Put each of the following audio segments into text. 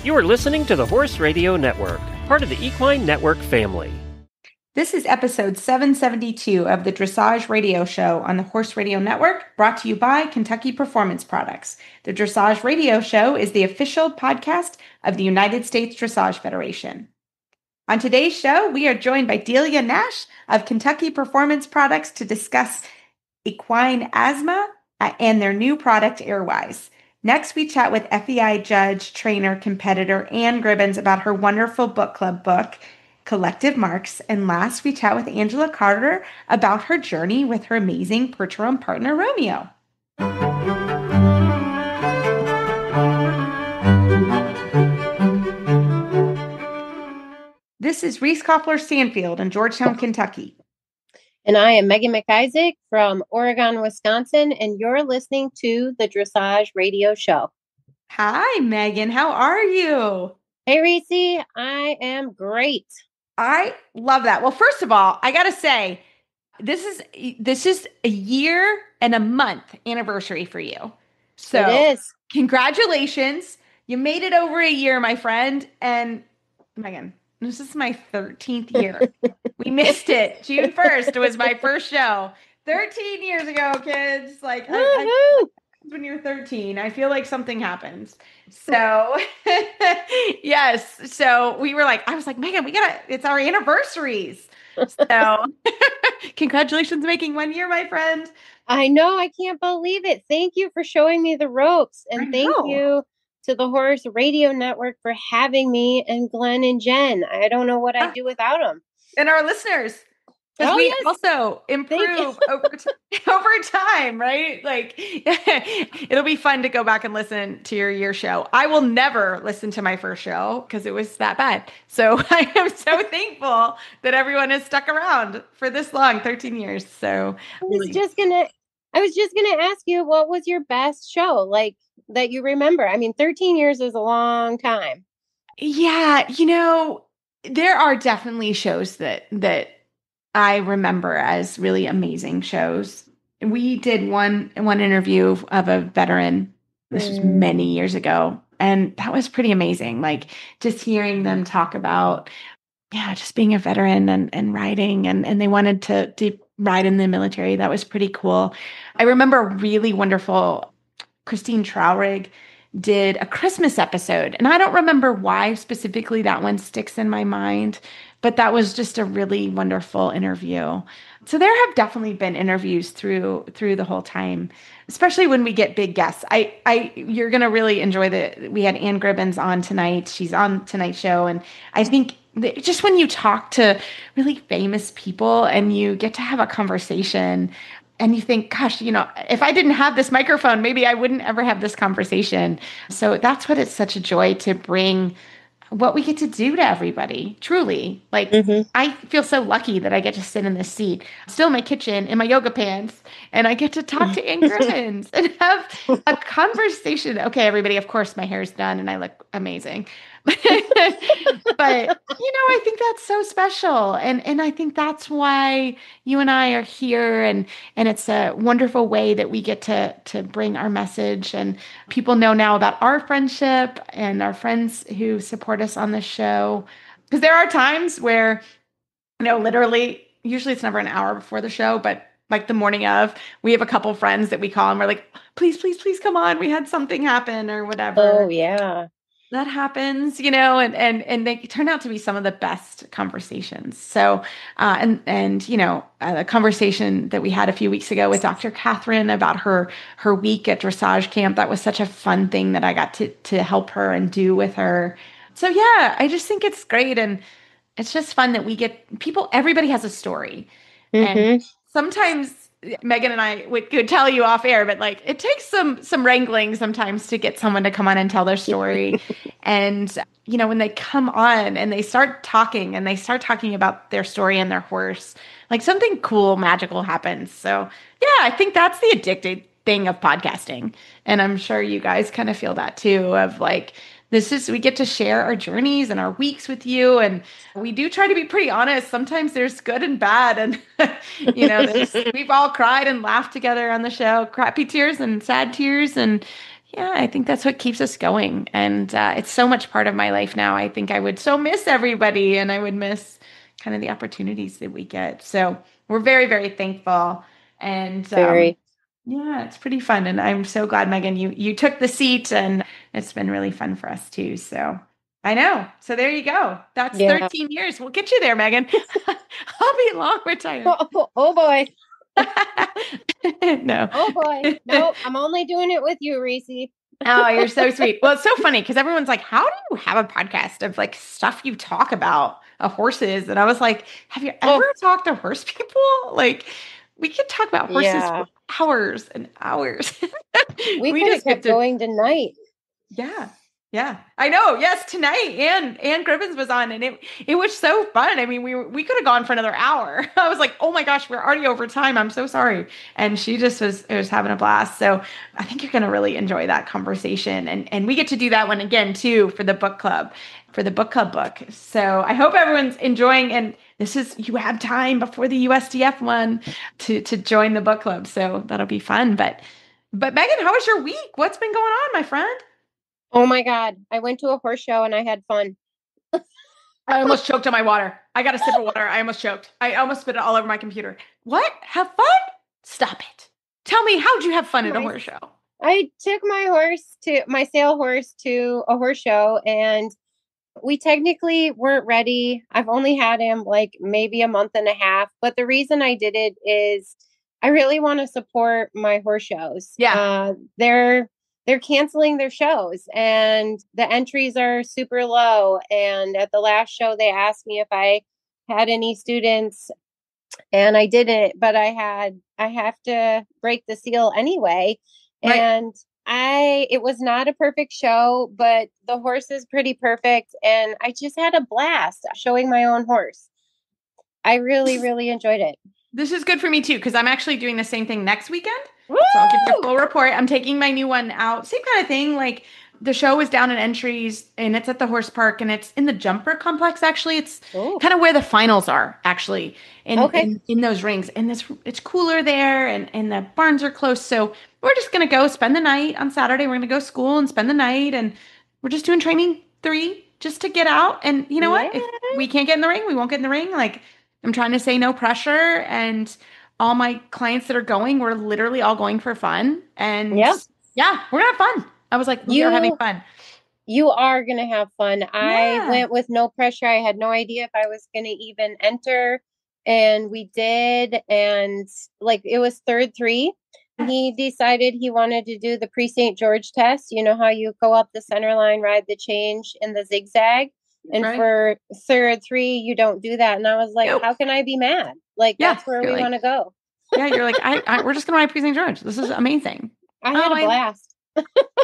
You are listening to the Horse Radio Network, part of the Equine Network family. This is episode 772 of the Dressage Radio Show on the Horse Radio Network, brought to you by Kentucky Performance Products. The Dressage Radio Show is the official podcast of the United States Dressage Federation. On today's show, we are joined by Delia Nash of Kentucky Performance Products to discuss equine asthma and their new product, Airwise. Next, we chat with FEI judge, trainer, competitor Anne Gribbons about her wonderful book club book, Collective Marks. And last, we chat with Angela Carter about her journey with her amazing Percheron partner, Romeo. This is Reese Koppler-Stanfield in Georgetown, Kentucky. And I am Megan McIsaac from Oregon, Wisconsin, and you're listening to the Dressage Radio Show. Hi, Megan. How are you? Hey, Reese. I am great. I love that. Well, first of all, I got to say, this is a year and a month anniversary for you. So it is. Congratulations. You made it over a year, my friend. And Megan, this is my 13th year. We missed it. June 1st was my first show. 13 years ago, kids. Like, when you're 13, I feel like something happens. So, yes. So we were like, I was like, Megan, it's our anniversaries. So congratulations making 1 year, my friend. I know. I can't believe it. Thank you for showing me the ropes. And thank you to the Horse Radio Network for having me, and Glenn and Jen. I don't know what I'd do without them. And our listeners. Because we also improve over time, right? Like, it'll be fun to go back and listen to your year show. I will never listen to my first show because it was that bad. So I am so thankful that everyone has stuck around for this long, 13 years. So I was just gonna ask you, what was your best show, like, that you remember? I mean, 13 years is a long time. Yeah, there are definitely shows that I remember as really amazing shows. We did one interview of a veteran. This was many years ago. And that was pretty amazing. Like, just hearing them talk about, just being a veteran and riding. And they wanted to ride in the military. That was pretty cool. I remember a really wonderful Christine Trowrig did a Christmas episode. And I don't remember why specifically that one sticks in my mind, but that was just a really wonderful interview. So there have definitely been interviews through the whole time, especially when we get big guests. You're going to really enjoy we had Anne Gribbons on tonight. She's on tonight's show. And I think just when you talk to really famous people and you get to have a conversation, and you think, gosh, if I didn't have this microphone, maybe I wouldn't ever have this conversation. So that's what it's such a joy to bring what we get to do to everybody, truly. Like, I feel so lucky that I get to sit in this seat, still in my kitchen, in my yoga pants, and I get to talk to Anne Gribbons and have a conversation. Okay, everybody, of course, my hair is done and I look amazing. But, I think that's so special. And I think that's why you and I are here. And it's a wonderful way that we get to bring our message. And people know now about our friendship and our friends who support us on the show. Because there are times where, literally, usually it's never an hour before the show, but like the morning of, we have a couple friends that we call and we're like, please, please, please come on. We had something happen or whatever. Oh, yeah. That happens, and they turn out to be some of the best conversations. So, a conversation that we had a few weeks ago with Dr. Catherine about her week at dressage camp, that was such a fun thing that I got to help her and do with her. So yeah, I just think it's great. And it's just fun that we get people, everybody has a story. And sometimes Megan and I could tell you off air, but like, it takes some wrangling sometimes to get someone to come on and tell their story. And, when they come on and they start talking about their story and their horse, like something cool, magical happens. So yeah, I think that's the addictive thing of podcasting. And I'm sure you guys kind of feel that too, of like, we get to share our journeys and our weeks with you. And we do try to be pretty honest. Sometimes there's good and bad. And, we've all cried and laughed together on the show, crappy tears and sad tears. And, Yeah, I think that's what keeps us going. And it's so much part of my life now. I think I would so miss everybody and I would miss kind of the opportunities that we get. So we're very, very thankful. And Very. yeah, it's pretty fun. And I'm so glad, Megan, you took the seat and it's been really fun for us too. So I know. So there you go. That's 13 years. We'll get you there, Megan. I'll be long retired. Oh boy. No. Oh boy. No, I'm only doing it with you, Reese. Oh, you're so sweet. Well, it's so funny because everyone's like, how do you have a podcast of like stuff you talk about horses? And I was like, have you ever talked to horse people? Like, we could talk about horses for hours and hours. We could have kept going tonight. Yeah. Yeah, I know. Yes, tonight and Gribbons was on, and it was so fun. I mean, we could have gone for another hour. I was like, oh my gosh, we're already over time. I'm so sorry. And she just was having a blast. So I think you're going to really enjoy that conversation, and we get to do that one again too for the book club book. So I hope everyone's enjoying. And you have time before the USDF one to join the book club. So that'll be fun. But Megan, how was your week? What's been going on, my friend? Oh my God. I went to a horse show and I had fun. I almost choked on my water. I got a sip of water. I almost choked. I almost spit it all over my computer. What? Have fun? Stop it. Tell me, how'd you have fun at a horse show? I took my sale horse to a horse show, and we technically weren't ready. I've only had him like maybe a month and a half, but the reason I did it is I really want to support my horse shows. Yeah. They're canceling their shows and the entries are super low. And at the last show, they asked me if I had any students, and I didn't, but I have to break the seal anyway. Right. And it was not a perfect show, but the horse is pretty perfect. And I just had a blast showing my own horse. I really, really enjoyed it. This is good for me too, because I'm actually doing the same thing next weekend. Woo! So I'll give you a full report. I'm taking my new one out. Same kind of thing. Like the show is down in entries and it's at the horse park and it's in the jumper complex. Actually, it's kind of where the finals are actually in those rings. And it's cooler there and the barns are close. So we're just going to go spend the night on Saturday. We're going to go to school and spend the night. And we're just doing training 3 just to get out. And you know what? If we can't get in the ring, we won't get in the ring. Like I'm trying to say no pressure, and all my clients that are going, we're literally all going for fun. And yeah, we're going to have fun. I was like, we are having fun. You are going to have fun. Yeah. I went with no pressure. I had no idea if I was going to even enter. And we did. And like, it was third 3. He decided he wanted to do the pre-St. George test. You know how you go up the center line, ride the change in the zigzag. And for third 3, you don't do that. And I was like, how can I be mad? Like, that's where we want to go. Yeah, you're like, we're just going to ride pre-St. George. This is amazing. I had a blast.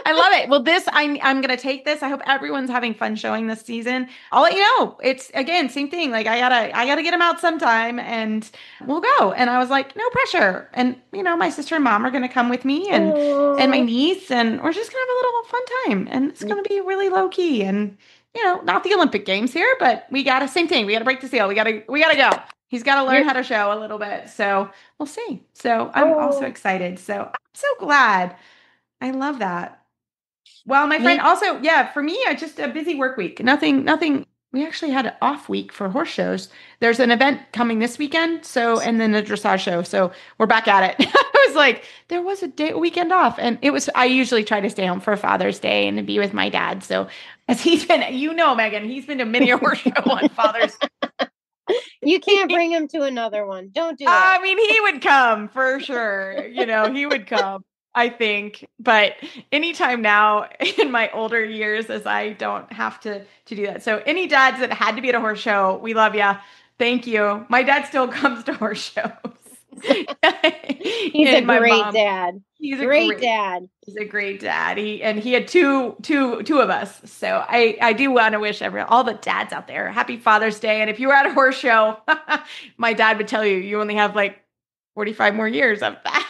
I love it. Well, I'm going to take this. I hope everyone's having fun showing this season. I'll let you know. It's again, same thing. Like I gotta get them out sometime and we'll go. And I was like, no pressure. And my sister and mom are going to come with me and my niece, and we're just going to have a little fun time. And it's going to be really low key and, not the Olympic Games here, but same thing. We got to break the seal. We got to go. He's got to learn how to show a little bit. So we'll see. So I'm also excited. So I'm so glad. I love that. Well, my friend, also, for me, just a busy work week. Nothing. We actually had an off week for horse shows. There's an event coming this weekend. And then a dressage show. So we're back at it. I was like, there was a weekend off. And I usually try to stay home for Father's Day and be with my dad. So as he's been, Megan, he's been to many a horse show on Father's Day. You can't bring him to another one. Don't do that. I mean, he would come for sure. He would come. I think, but anytime now in my older years, as I don't have to do that. So any dads that had to be at a horse show, we love you. Thank you. My dad still comes to horse shows. He's a great dad. He's a great dad. He's a great dad. He had two of us. So I do want to wish all the dads out there happy Father's Day. And if you were at a horse show, my dad would tell you only have like 45 more years of that.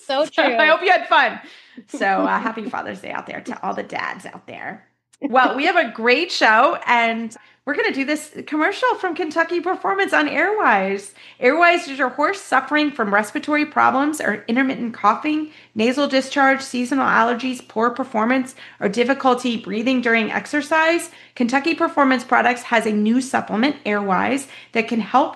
So true. I hope you had fun. So happy Father's Day out there to all the dads out there. Well, we have a great show and we're going to do this commercial from Kentucky Performance on Airwise. Airwise is your horse suffering from respiratory problems or intermittent coughing, nasal discharge, seasonal allergies, poor performance, or difficulty breathing during exercise. Kentucky Performance Products has a new supplement, Airwise, that can help.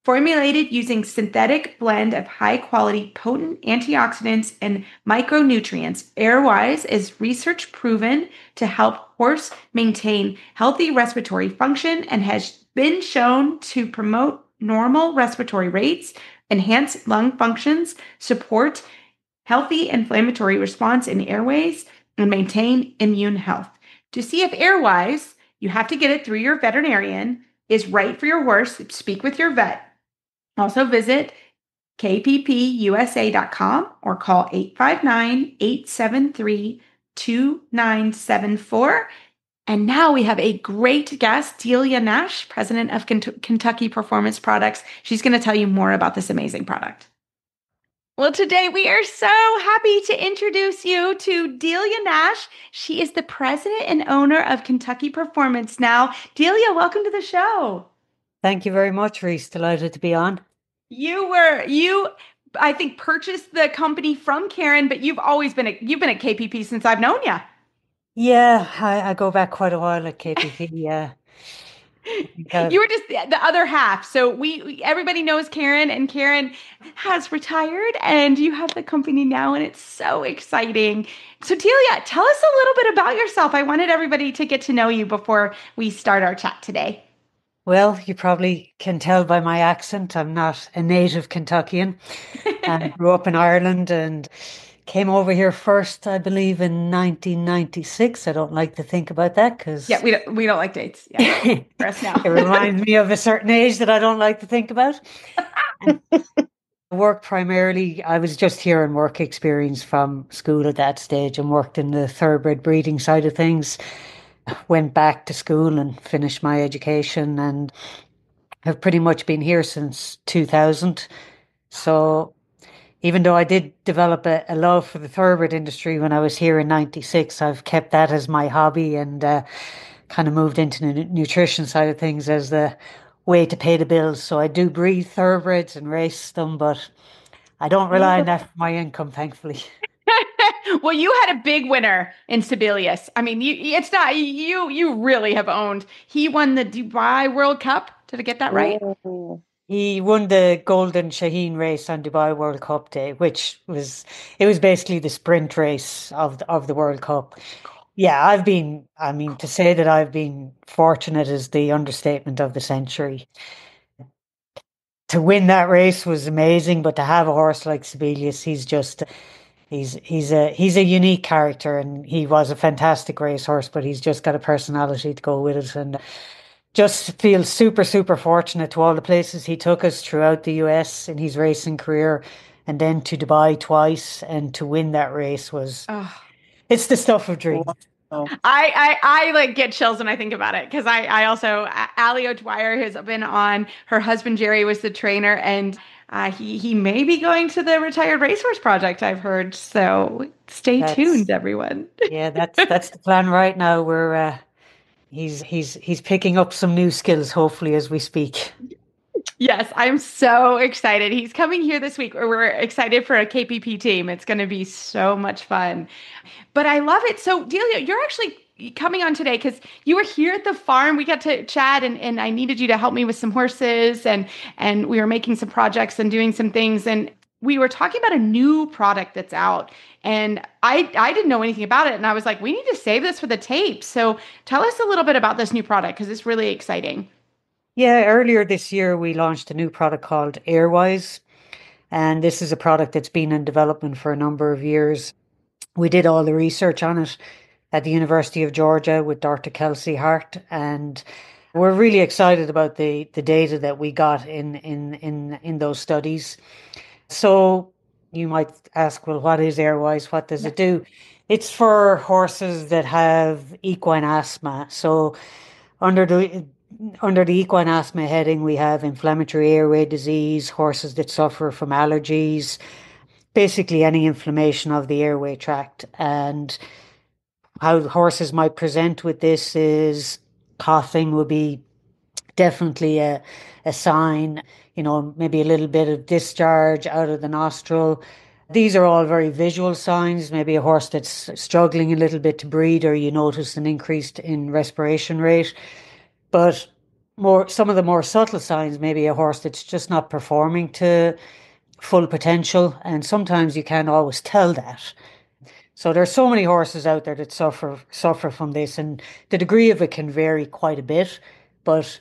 Formulated using synthetic blend of high-quality potent antioxidants and micronutrients, Airwise is research proven to help horse maintain healthy respiratory function and has been shown to promote normal respiratory rates, enhance lung functions, support healthy inflammatory response in airways, and maintain immune health. To see if Airwise, you have to get it through your veterinarian, is right for your horse, speak with your vet. Also visit kppusa.com or call 859-873-2974. And now we have a great guest, Delia Nash, president of Kentucky Performance Products. She's going to tell you more about this amazing product. Well, today we are so happy to introduce you to Delia Nash. She is the president and owner of Kentucky Performance now. Delia, welcome to the show. Thank you very much, Reese. Delighted to be on. I think, purchased the company from Karen, but you've been at KPP since I've known you. Yeah, I go back quite a while at KPP. Yeah. You were just the other half. So everybody knows Karen, and Karen has retired, and you have the company now, and it's so exciting. So Delia, tell us a little bit about yourself. I wanted everybody to get to know you before we start our chat today. Well, you probably can tell by my accent, I'm not a native Kentuckian. I grew up in Ireland and came over here first, I believe, in 1996. I don't like to think about that because... Yeah, we don't like dates. Yeah, for us now. It reminds me of a certain age that I don't like to think about. Work primarily, I was just here on work experience from school at that stage and worked in the thoroughbred breeding side of things. Went back to school and finished my education and have pretty much been here since 2000. So even though I did develop a love for the thoroughbred industry when I was here in 96, I've kept that as my hobby and kind of moved into the nutrition side of things as the way to pay the bills. So I do breed thoroughbreds and race them, but I don't rely on that for my income, thankfully. Well, you had a big winner in Sibelius. I mean, you really have owned. He won the Dubai World Cup. Did I get that right? He won the Golden Shaheen race on Dubai World Cup Day, which was basically the sprint race of the World Cup. Yeah, to say that I've been fortunate is the understatement of the century. To win that race was amazing, but to have a horse like Sibelius, he's a unique character, and he was a fantastic racehorse, but he's just got a personality to go with it, and just feel super, super fortunate to all the places he took us throughout the US in his racing career, and then to Dubai twice, and to win that race was, it's the stuff of dreams. I like get chills when I think about it, because I also, Ali O'Dwyer has been on, her husband Jerry was the trainer, and he may be going to the Retired Racehorse Project, I've heard. So stay tuned, everyone. Yeah, that's the plan right now. We're he's picking up some new skills, hopefully, as we speak. Yes, I'm so excited. He's coming here this week. We're excited for a KPP team. It's going to be so much fun. But I love it. So Delia, you're actually coming on today because you were here at the farm. We got to chat, and I needed you to help me with some horses, and we were making some projects and doing some things. And we were talking about a new product that's out, and I didn't know anything about it. And I was like, we need to save this for the tape. So tell us a little bit about this new product, because it's really exciting. Yeah, earlier this year, we launched a new product called Airwise. And this is a product that's been in development for a number of years. We did all the research on it at the University of Georgia with Dr. Kelsey Hart. And we're really excited about the data that we got in those studies. So you might ask, well, what is Airwise? What does it do? It's for horses that have equine asthma. So under the equine asthma heading, we have inflammatory airway disease, horses that suffer from allergies, basically any inflammation of the airway tract. And how horses might present with this is coughing would be definitely a sign, maybe a little bit of discharge out of the nostril. These are all very visual signs, maybe a horse that's struggling a little bit to breathe, or you notice an increase in respiration rate. But some of the more subtle signs, maybe a horse that's just not performing to full potential, and sometimes you can't always tell that. So there's so many horses out there that suffer from this, and the degree of it can vary quite a bit. But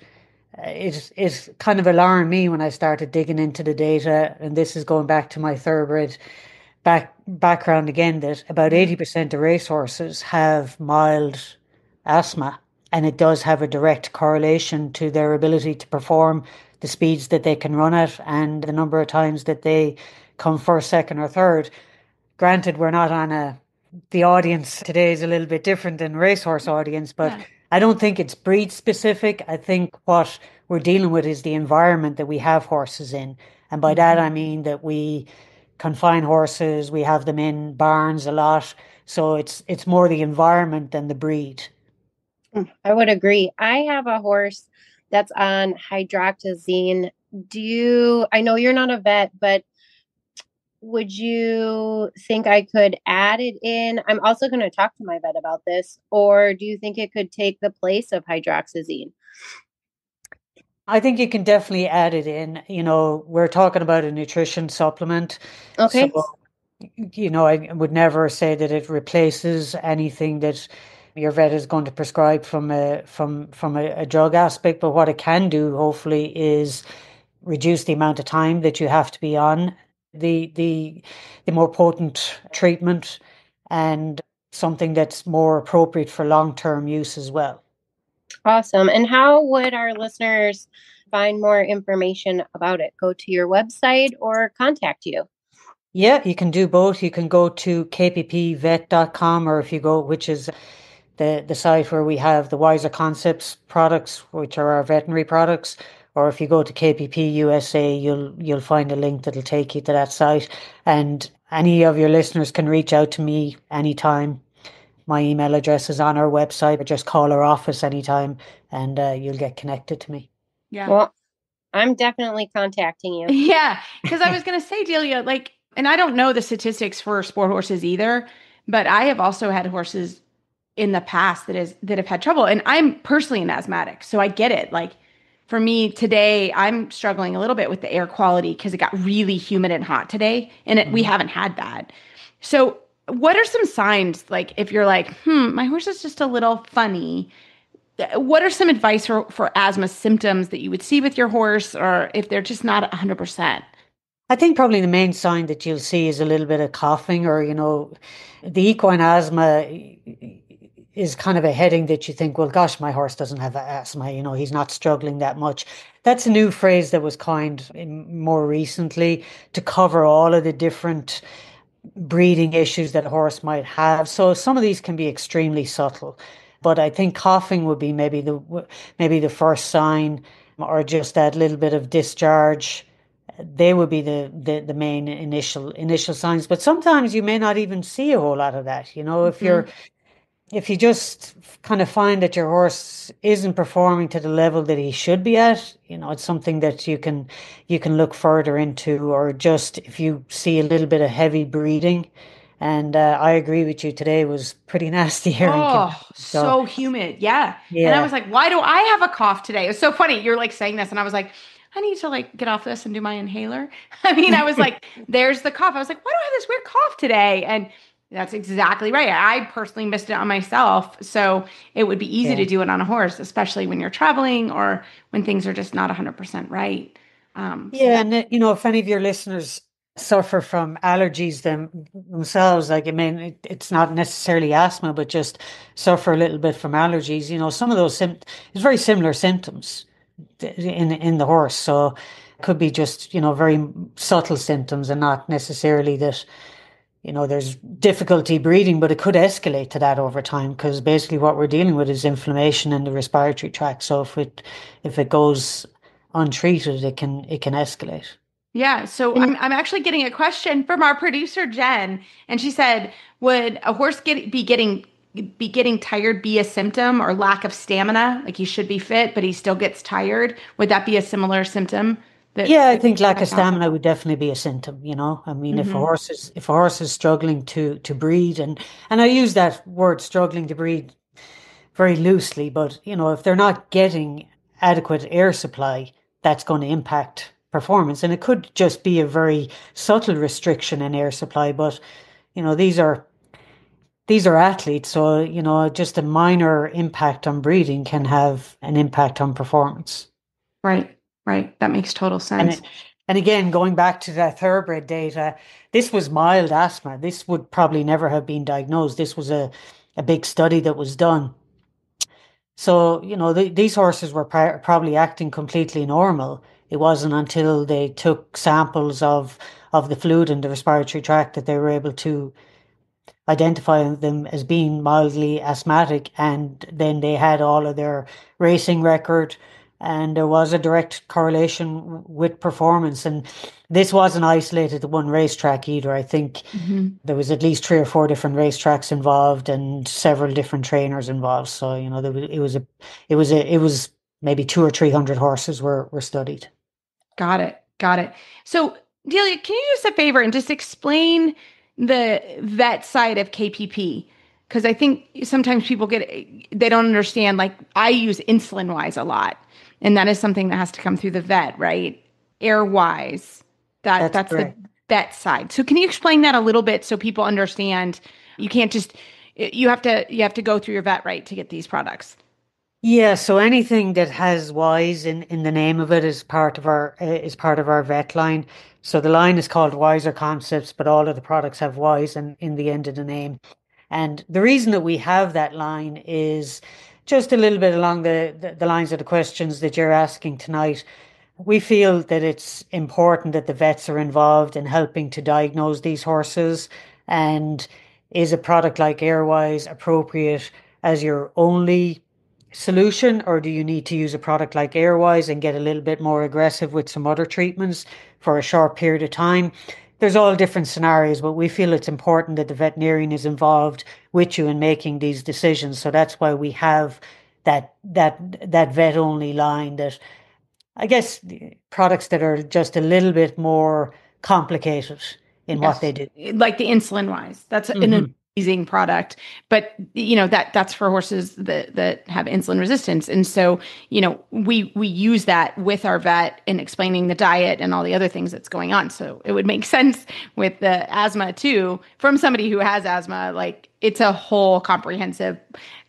it kind of alarmed me when I started digging into the data, and this is going back to my thoroughbred background again, that about 80% of racehorses have mild asthma, and it does have a direct correlation to their ability to perform the speeds that they can run at and the number of times that they come first, second, or third. Granted, we're not on the audience today is a little bit different than racehorse audience, but I don't think it's breed specific. I think what we're dealing with is the environment that we have horses in. And by that, I mean that we confine horses, we have them in barns a lot. So it's more the environment than the breed. I would agree. I have a horse that's on hydroxyzine. I know you're not a vet, but would you think I could add it in? I'm also going to talk to my vet about this. Or do you think it could take the place of hydroxyzine? I think you can definitely add it in. We're talking about a nutrition supplement. Okay. So, I would never say that it replaces anything that your vet is going to prescribe from a drug aspect. But what it can do, hopefully, is reduce the amount of time that you have to be on the more potent treatment, and something that's more appropriate for long-term use as well. Awesome. And how would our listeners find more information about it? Go to your website or contact you? Yeah, you can do both. You can go to kppvet.com, or if you go, which is the site where we have the Wiser Concepts products, which are our veterinary products, or if you go to KPP USA, you'll find a link that'll take you to that site. And any of your listeners can reach out to me anytime. My email address is on our website, or just call our office anytime and you'll get connected to me. Yeah. Well, I'm definitely contacting you. Yeah, because I was going to say, Delia, and I don't know the statistics for sport horses either, but I have also had horses in the past that have had trouble, and I'm personally an asthmatic, so I get it. For me today, I'm struggling a little bit with the air quality because it got really humid and hot today, and we haven't had that. So what are some signs, if you're my horse is just a little funny, what are some advice for asthma symptoms that you would see with your horse, or if they're just not 100%? I think probably the main sign that you'll see is a little bit of coughing, or, the equine asthma is kind of a heading that you think, well, gosh, my horse doesn't have asthma, he's not struggling that much. That's a new phrase that was coined more recently to cover all of the different breeding issues that a horse might have. So some of these can be extremely subtle, but I think coughing would be maybe the first sign, or just that little bit of discharge. They would be the main initial signs. But sometimes you may not even see a whole lot of that. If you just kind of find that your horse isn't performing to the level that he should be at, it's something that you can look further into, or just if you see a little bit of heavy breathing. And I agree with you, today was pretty nasty here. So humid. Yeah. And I was like, why do I have a cough today? It was so funny. You're saying this, and I was like, I need to get off this and do my inhaler. I was like, there's the cough. I was like, why do I have this weird cough today? And that's exactly right. I personally missed it on myself. So it would be easy to do it on a horse, especially when you're traveling or when things are just not 100% right. And if any of your listeners suffer from allergies themselves, it's not necessarily asthma, but just suffer a little bit from allergies, some of those it's very similar symptoms in the horse. So it could be just, very subtle symptoms, and not necessarily that, there's difficulty breathing, but it could escalate to that over time, because basically what we're dealing with is inflammation in the respiratory tract. So if it goes untreated, it can escalate. Yeah. So I'm actually getting a question from our producer, Jen, and she said, would a horse be getting be getting tired be a symptom, or lack of stamina? Like he should be fit, but he still gets tired. Would that be a similar symptom? Yeah, I think lack of stamina would definitely be a symptom, you know. I mean, if a horse is struggling to breed, and I use that word struggling to breed very loosely, but you know, if they're not getting adequate air supply, that's going to impact performance. And it could just be a very subtle restriction in air supply, but you know, these are athletes, so you know, just a minor impact on breeding can have an impact on performance. Right, right. That makes total And sense. and again, going back to that thoroughbred data, this was mild asthma. This would probably never have been diagnosed. This was a big study that was done. So, you know, these horses were probably acting completely normal. It wasn't until they took samples of the fluid in the respiratory tract that they were able to identify them as being mildly asthmatic, and then they had all of their racing record, and there was a direct correlation with performance. And this wasn't isolated to one racetrack either. I think there was at least 3 or 4 different racetracks involved and several different trainers involved. So you know, it was maybe 200 or 300 horses were studied. Got it. Got it. So, Delia, can you do us a favor and just explain the vet side of KPP? Because I think sometimes people they don't understand. Like I use Insulin-Wise a lot, and that is something that has to come through the vet, right? Airwise, that's the vet side. So, can you explain that a little bit so people understand? You can't just you have to go through your vet, right, to get these products. Yeah, so anything that has Wise in the name of it is part of our vet line. So the line is called Wiser Concepts, but all of the products have Wise in the end of the name. And the reason that we have that line is just a little bit along the lines of the questions that you're asking tonight. We feel that it's important that the vets are involved in helping to diagnose these horses. And is a product like Airwise appropriate as your only solution, or do you need to use a product like Airwise and get a little bit more aggressive with some other treatments for a short period of time? There's all different scenarios, but we feel it's important that the veterinarian is involved with you in making these decisions. So that's why we have that vet only line, that I guess products that are just a little bit more complicated in what they do. Like the Insulin-Wise. That's an amazing product, but you know, that's for horses that have insulin resistance. And so, you know, we use that with our vet in explaining the diet and all the other things that's going on. So it would make sense with the asthma too, from somebody who has asthma. Like it's a whole comprehensive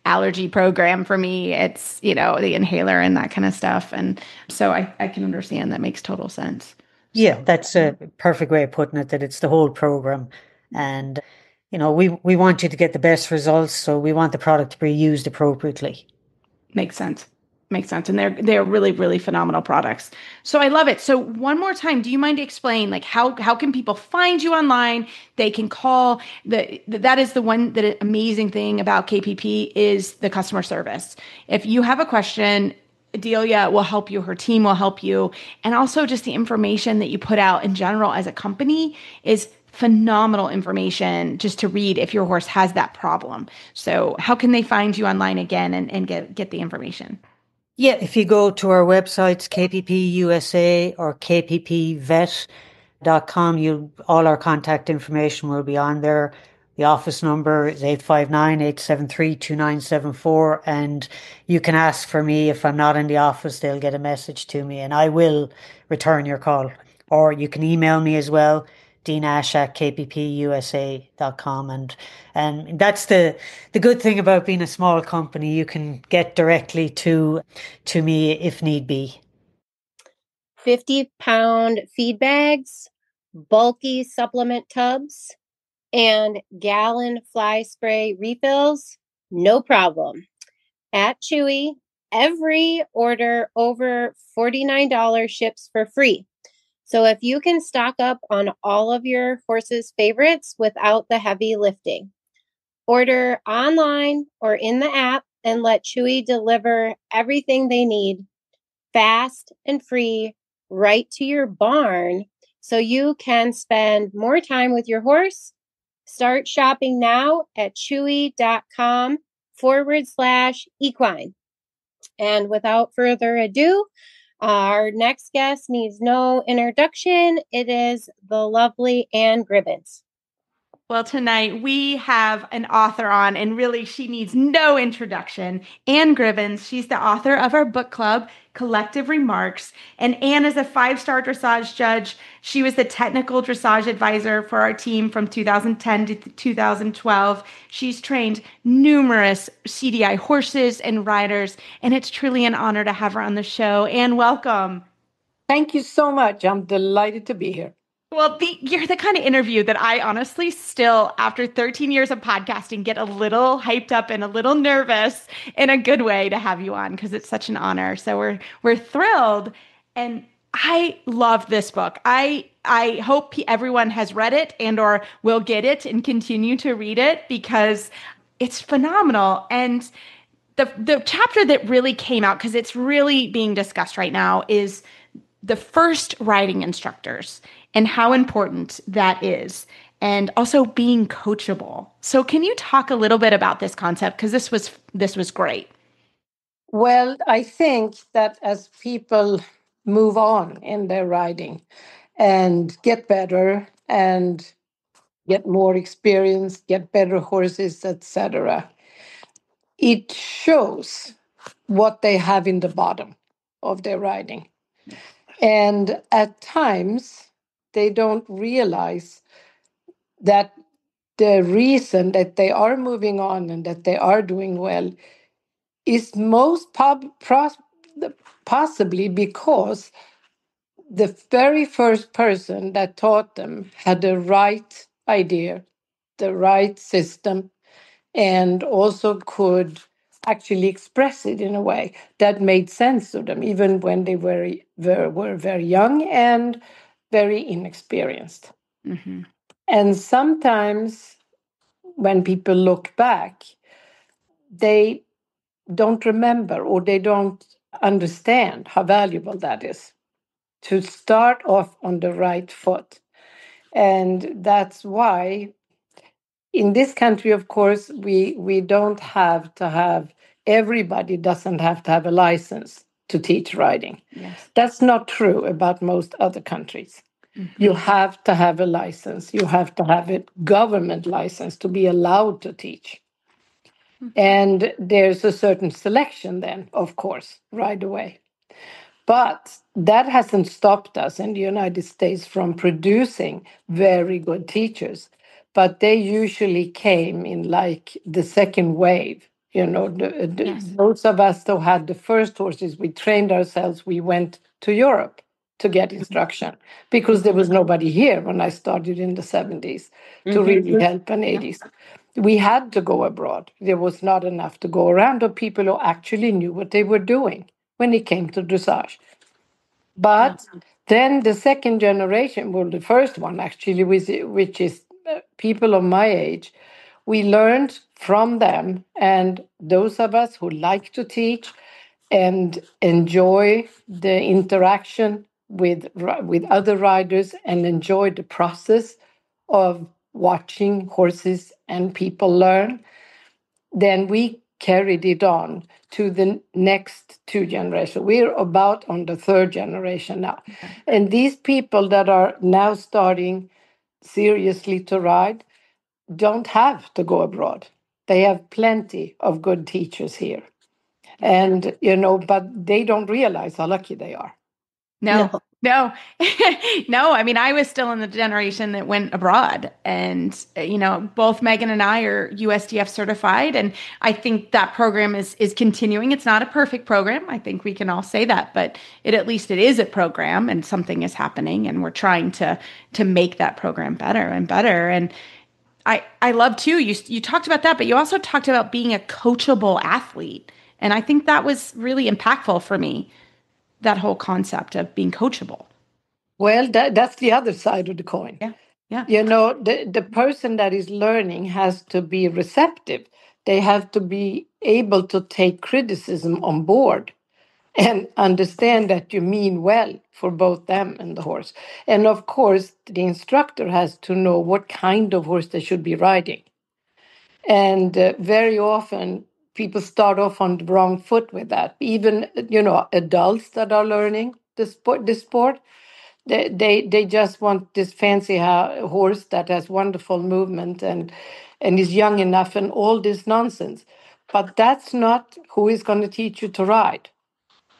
allergy program for me. It's, you know, the inhaler and that kind of stuff. And so I can understand that makes total sense. Yeah, that's a perfect way of putting it, that it's the whole program. And you know, we want you to get the best results, so we want the product to be used appropriately. Makes sense. Makes sense. And they're really, really phenomenal products. So I love it. So one more time, do you mind to explain, like, how can people find you online? They can call. That is the amazing thing about KPP is the customer service. If you have a question, Delia will help you, her team will help you. And also just the information that you put out in general as a company is phenomenal information just to read if your horse has that problem. So how can they find you online again and get the information? Yeah, if you go to our websites, KPP USA or kppvet.com, all our contact information will be on there. The office number is 859-873-2974. And you can ask for me. If I'm not in the office, they'll get a message to me and I will return your call. Or you can email me as well, dnash@kppusa.com. And that's the good thing about being a small company. You can get directly to me if need be. 50-pound feed bags, bulky supplement tubs, and gallon fly spray refills, no problem. At Chewy, every order over $49 ships for free. So if you can stock up on all of your horse's favorites without the heavy lifting, order online or in the app and let Chewy deliver everything they need fast and free right to your barn so you can spend more time with your horse Start shopping now at chewy.com/equine. And without further ado, our next guest needs no introduction. It is the lovely Anne Gribbons. Well, tonight we have an author on, and really she needs no introduction. Anne Gribbons. She's the author of our book club, Collective Remarks. And Anne is a 5-star dressage judge. She was the technical dressage advisor for our team from 2010 to 2012. She's trained numerous CDI horses and riders, and it's truly an honor to have her on the show. Anne, welcome. Thank you so much. I'm delighted to be here. Well, you're the kind of interview that I honestly still, after 13 years of podcasting, get a little hyped up and a little nervous in a good way to have you on, because it's such an honor. So we're thrilled. And I love this book. I hope everyone has read it and or will get it and continue to read it, because it's phenomenal. And the chapter that really came out, because it's really being discussed right now, is the first riding instructors and how important that is, and also being coachable. So can you talk a little bit about this concept? Because this was great. Well, I think that as people move on in their riding and get better and get more experience, get better horses, etc., it shows what they have in the bottom of their riding. And at times, they don't realize that the reason that they are moving on and that they are doing well is most possibly because the very first person that taught them had the right idea, the right system, and also could actually express it in a way that made sense to them, even when they were very young and very inexperienced. Mm-hmm. And sometimes when people look back, they don't remember or they don't understand how valuable that is to start off on the right foot. And that's why in this country, of course, we don't have to have, everybody doesn't have to have a license to teach riding. Yes. That's not true about most other countries. Mm-hmm. You have to have a license. You have to have a government license to be allowed to teach. Mm-hmm. And there's a certain selection then, of course, right away. But that hasn't stopped us in the United States from producing very good teachers. But they usually came in like the second wave. You know, Yes. Those of us who had the first horses, we trained ourselves. We went to Europe to get instruction because there was nobody here when I started in the 70s to really help in the 80s. We had to go abroad. There was not enough to go around of people who actually knew what they were doing when it came to dressage. But then the second generation, well, the first one actually, which is people of my age, we learned from them. And those of us who like to teach and enjoy the interaction with other riders and enjoy the process of watching horses and people learn, then we carried it on to the next 2 generations. We're about on the 3rd generation now. Okay. And these people that are now starting seriously to ride don't have to go abroad. They have plenty of good teachers here. And, but they don't realize how lucky they are. No. No, I mean, I was still in the generation that went abroad, and, both Megan and I are USDF certified. And I think that program is continuing. It's not a perfect program. I think we can all say that, but at least it is a program, and something is happening, and we're trying to make that program better and better. And I love too, you talked about that, but you also talked about being a coachable athlete. And I think that was really impactful for me, that whole concept of being coachable. Well, that's the other side of the coin. Yeah. The person that is learning has to be receptive. They have to be able to take criticism on board and understand that you mean well for both them and the horse. And of course, the instructor has to know what kind of horse they should be riding. And very often, people start off on the wrong foot with that. Even, adults that are learning the sport, they just want this fancy horse that has wonderful movement and is young enough and all this nonsense. But that's not who is going to teach you to ride.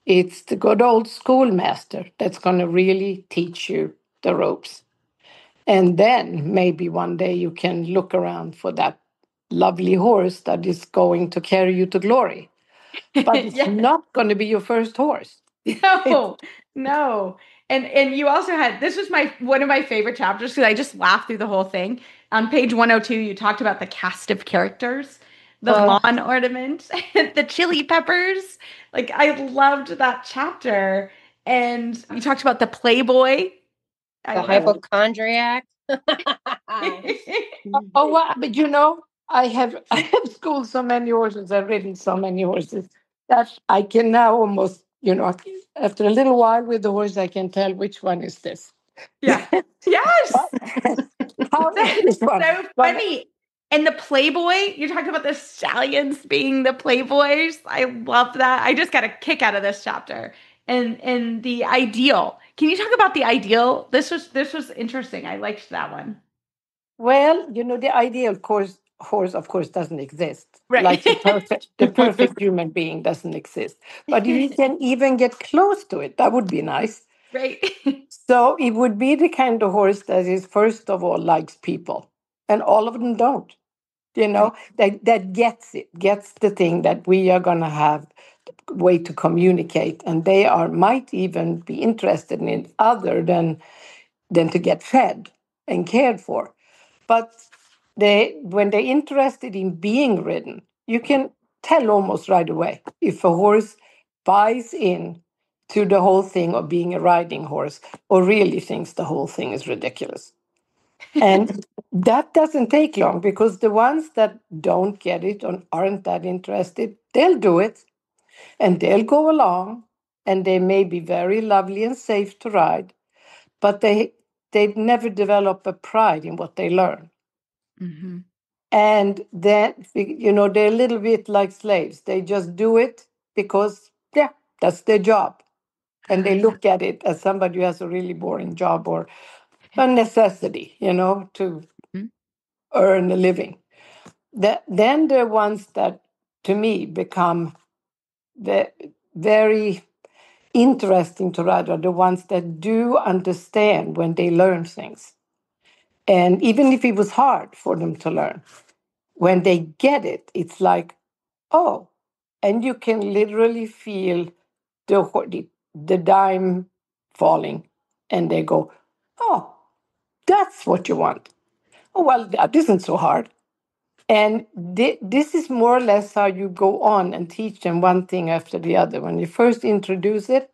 It's the good old schoolmaster that's going to really teach you the ropes. And then maybe one day you can look around for that lovely horse that is going to carry you to glory. But it's not going to be your first horse. No. And you also had, this was one of my favorite chapters because I just laughed through the whole thing. On page 102, you talked about the cast of characters, the lawn ornament, the chili peppers. Like, I loved that chapter. And you talked about the Playboy. The hypochondriac. Well, but I have schooled so many horses, I've ridden so many horses that I can now almost, after a little while with the horse, I can tell which one is this. Yeah. Yes. How is one? So funny. And the Playboy, you're talking about the stallions being the Playboys. I love that. I just got a kick out of this chapter. And the ideal. Can you talk about the ideal? This was interesting. I liked that one. Well, the ideal horse, of course, doesn't exist. Right. Like the perfect human being doesn't exist. But if you can even get close to it, that would be nice. Right. So it would be the kind of horse that is, first of all, likes people. And all of them don't. That gets the thing that we are going to have way to communicate, and they might even be interested in it other than to get fed and cared for. But when they're interested in being ridden, you can tell almost right away if a horse buys in to the whole thing of being a riding horse or really thinks the whole thing is ridiculous. And that doesn't take long, because the ones that don't get it or aren't that interested, they'll do it. And they'll go along, and they may be very lovely and safe to ride, but they never develop a pride in what they learn. Mm-hmm. And then, they're a little bit like slaves. They just do it because, that's their job. And they look at it as somebody who has a really boring job or a necessity, to earn a living. Then there are ones that, to me, become very interesting to ride are the ones that do understand when they learn things. And even if it was hard for them to learn, when they get it, it's like, oh, and you can literally feel the dime falling, and they go, oh, that's what you want. Oh, well, that isn't so hard. And this is more or less how you go on and teach them one thing after the other. When you first introduce it,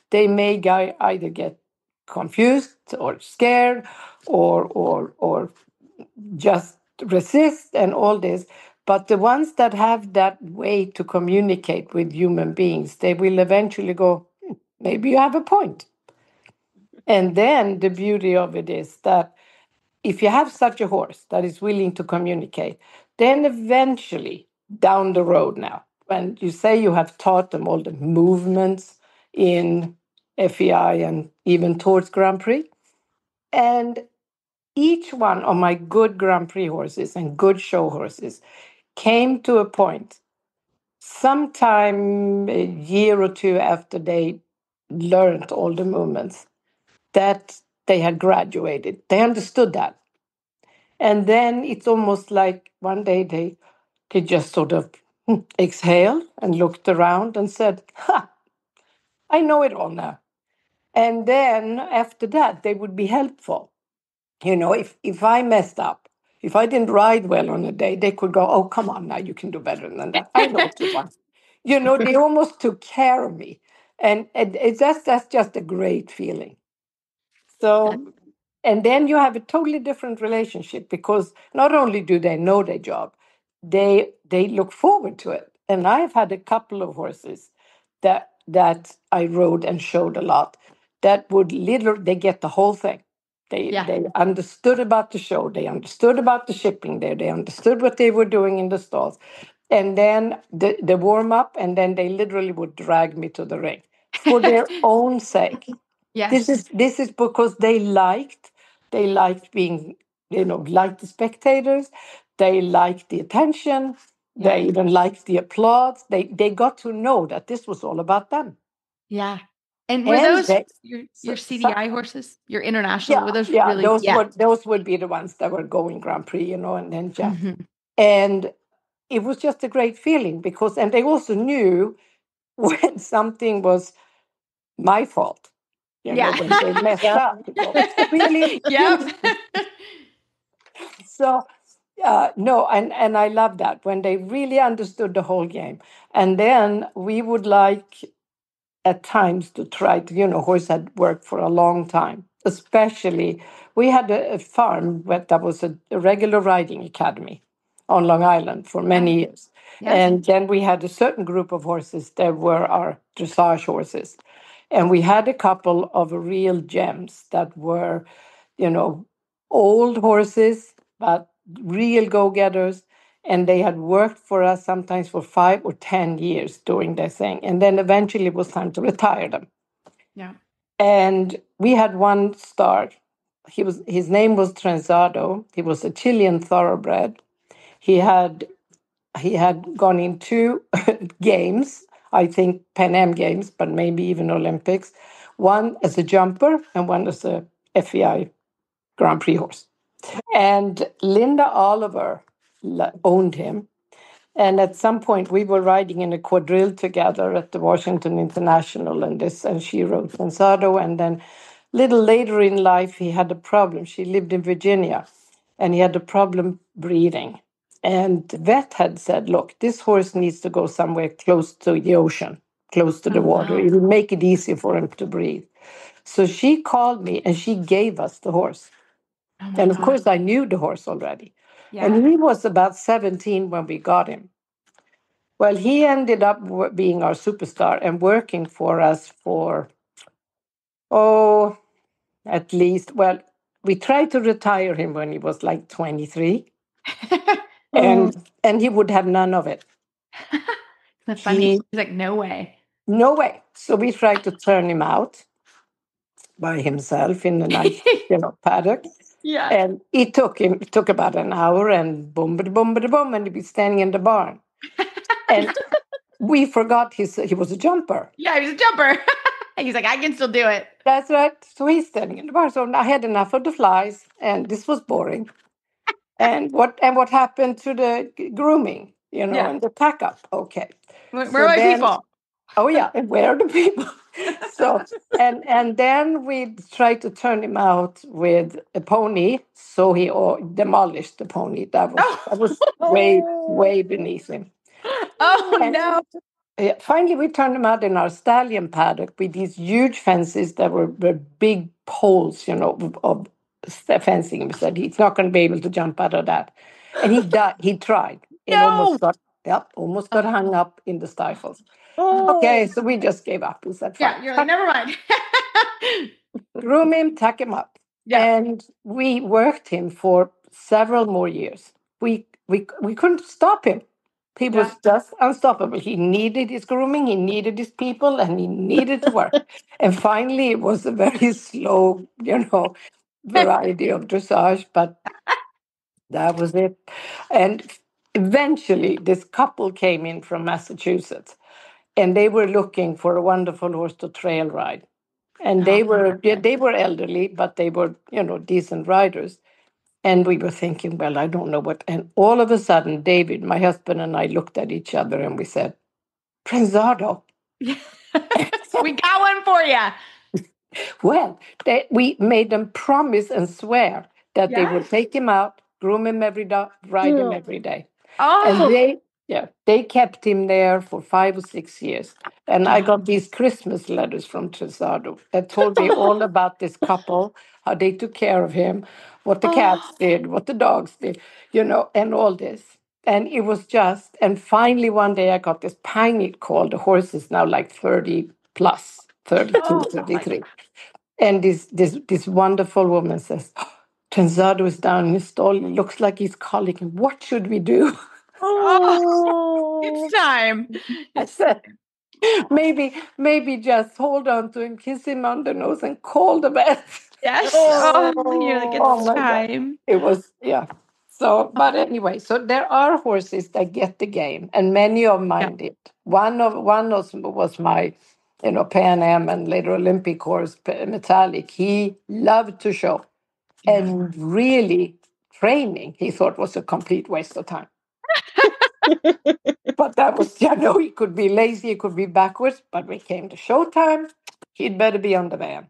they may either get confused or scared or just resist and all this. But the ones that have that way to communicate with human beings, they will eventually go, maybe you have a point. And then the beauty of it is that if you have such a horse that is willing to communicate, then eventually down the road now, when you say you have taught them all the movements in FEI and even towards Grand Prix, and each one of my good Grand Prix horses and good show horses came to a point sometime a year or two after they learned all the movements that they had graduated. They understood that. And then it's almost like one day they just sort of exhaled and looked around and said, I know it all now. And then after that, they would be helpful. If I messed up, if I didn't ride well on a day, they could go, oh, come on, now you can do better than that. I know what you want. They almost took care of me. And that's just a great feeling. So, and then you have a totally different relationship, because not only do they know their job, they look forward to it. And I've had a couple of horses that that I rode and showed a lot that would literally, they get the whole thing. They understood about the show. They understood about the shipping there. They understood what they were doing in the stalls. And then the warm up, and then they literally would drag me to the ring for their own sake. Yes. This is because they liked being, liked the spectators. They liked the attention. Yeah. They even liked the applause. They got to know that this was all about them. Yeah. And were those your so- CDI horses? Your international? Were those really? Those would be the ones that were going Grand Prix, and then Jeff. Mhm. And it was just a great feeling and they also knew when something was my fault. When they messed up. Really? Yep. So, no, and I love that when they really understood the whole game. And then we would like at times to try to, horse had worked for a long time. Especially, we had a farm that was a regular riding academy on Long Island for many years. Yeah. And then we had a certain group of horses that were our dressage horses. And we had a couple of real gems that were, old horses, but real go-getters. And they had worked for us sometimes for 5 or 10 years doing their thing. And then eventually it was time to retire them. Yeah. And we had one star. His name was Trenzado. He was a Chilean thoroughbred. He had gone in 2 games, I think Pan Am games, but maybe even Olympics. One as a jumper and one as a FEI Grand Prix horse. And Linda Oliver owned him. And at some point, we were riding in a quadrille together at the Washington International, and she rode Pensado. And then, little later in life, he had a problem. She lived in Virginia, and he had a problem breathing. And the vet had said, "Look, this horse needs to go somewhere close to the ocean, close to the water. Wow. It will make it easier for him to breathe." So she called me, and she gave us the horse. And of course, I knew the horse already. Yeah. And he was about 17 when we got him. Well, he ended up being our superstar and working for us for, at least, we tried to retire him when he was like 23. and he would have none of it. That's funny. He's like, no way. No way. So we tried to turn him out by himself in the nice, paddock. Yeah. And it took about an hour, and boom, boom, boom, and he'd be standing in the barn. And we forgot he was a jumper. Yeah, he was a jumper. He's like, I can still do it. That's right. So he's standing in the barn. So I had enough of the flies, and this was boring. And what happened to the grooming, and the pack up? Okay. Where are my people? Oh yeah, and where are the people? So and then we tried to turn him out with a pony, so he demolished the pony. That was way beneath him. No. Finally, we turned him out in our stallion paddock with these huge fences that were big poles, of fencing. We said he's not going to be able to jump out of that, and he died. He tried. It almost got hung up in the stifles. Okay, so we just gave up. We said, fine. Yeah, you're like, never mind. Groom him, tuck him up. Yeah. And we worked him for several more years. We couldn't stop him. He was just unstoppable. He needed his grooming, he needed his people, and he needed to work. And finally, it was a very slow, variety of dressage, but that was it. And eventually, this couple came in from Massachusetts, and they were looking for a wonderful horse to trail ride. And they were elderly, but they were, decent riders. And we were thinking, well, I don't know what. And all of a sudden, David, my husband, and I looked at each other and we said, Trenzado. We got one for you. Well, we made them promise and swear that they would take him out, groom him every day, ride him every day. Oh. And they kept him there for 5 or 6 years. And I got these Christmas letters from Trenzado that told me all about this couple, how they took care of him, what the cats did, what the dogs did, and all this. And it was and finally one day I got this panic call. The horse is now like 30 plus 32, Oh, 33. And this wonderful woman says, Trenzado is down in his stall. It looks like he's colicking. What should we do? oh, it's time. I said, maybe just hold on to him, kiss him on the nose, and call the vet. Yes. Oh, you're like, Oh it's my God. time. It was, yeah. So, but anyway, so there are horses that get the game, and many of mine did. One was my, Pan Am and later Olympic horse, Metallic. He loved to show, and really training he thought was a complete waste of time. But that was, he could be lazy, he could be backwards, but when it came to showtime, he'd better be on the van.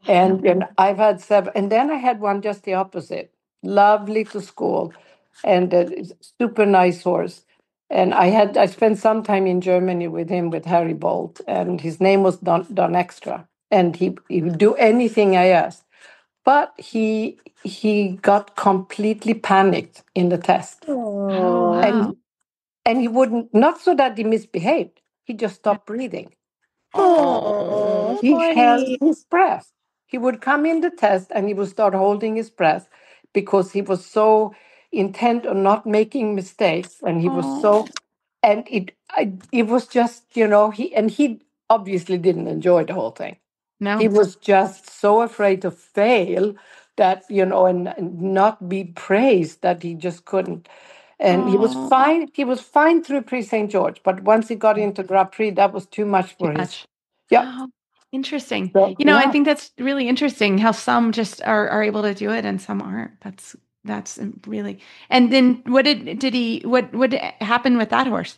And I've had several, and then I had one just the opposite. Lovely to school, and a super nice horse. And I spent some time in Germany with him, with Harry Bolt, and his name was Don Extra, and he would do anything I asked. But he got completely panicked in the test, Oh, wow. and he wouldn't, not so that he misbehaved. He just stopped breathing. Oh, He held his breath. He would come in the test and he would start holding his breath because he was so intent on not making mistakes, and he was so, and it was just, he obviously didn't enjoy the whole thing. no. He was just so afraid to fail that, and not be praised, that he just couldn't. And he was fine. He was fine through Prix St. George, but once he got into Grand Prix, that was too much for his. Much. Yeah. Oh, interesting. So, I think that's really interesting how some just are able to do it and some aren't. That's really. And then what happened with that horse?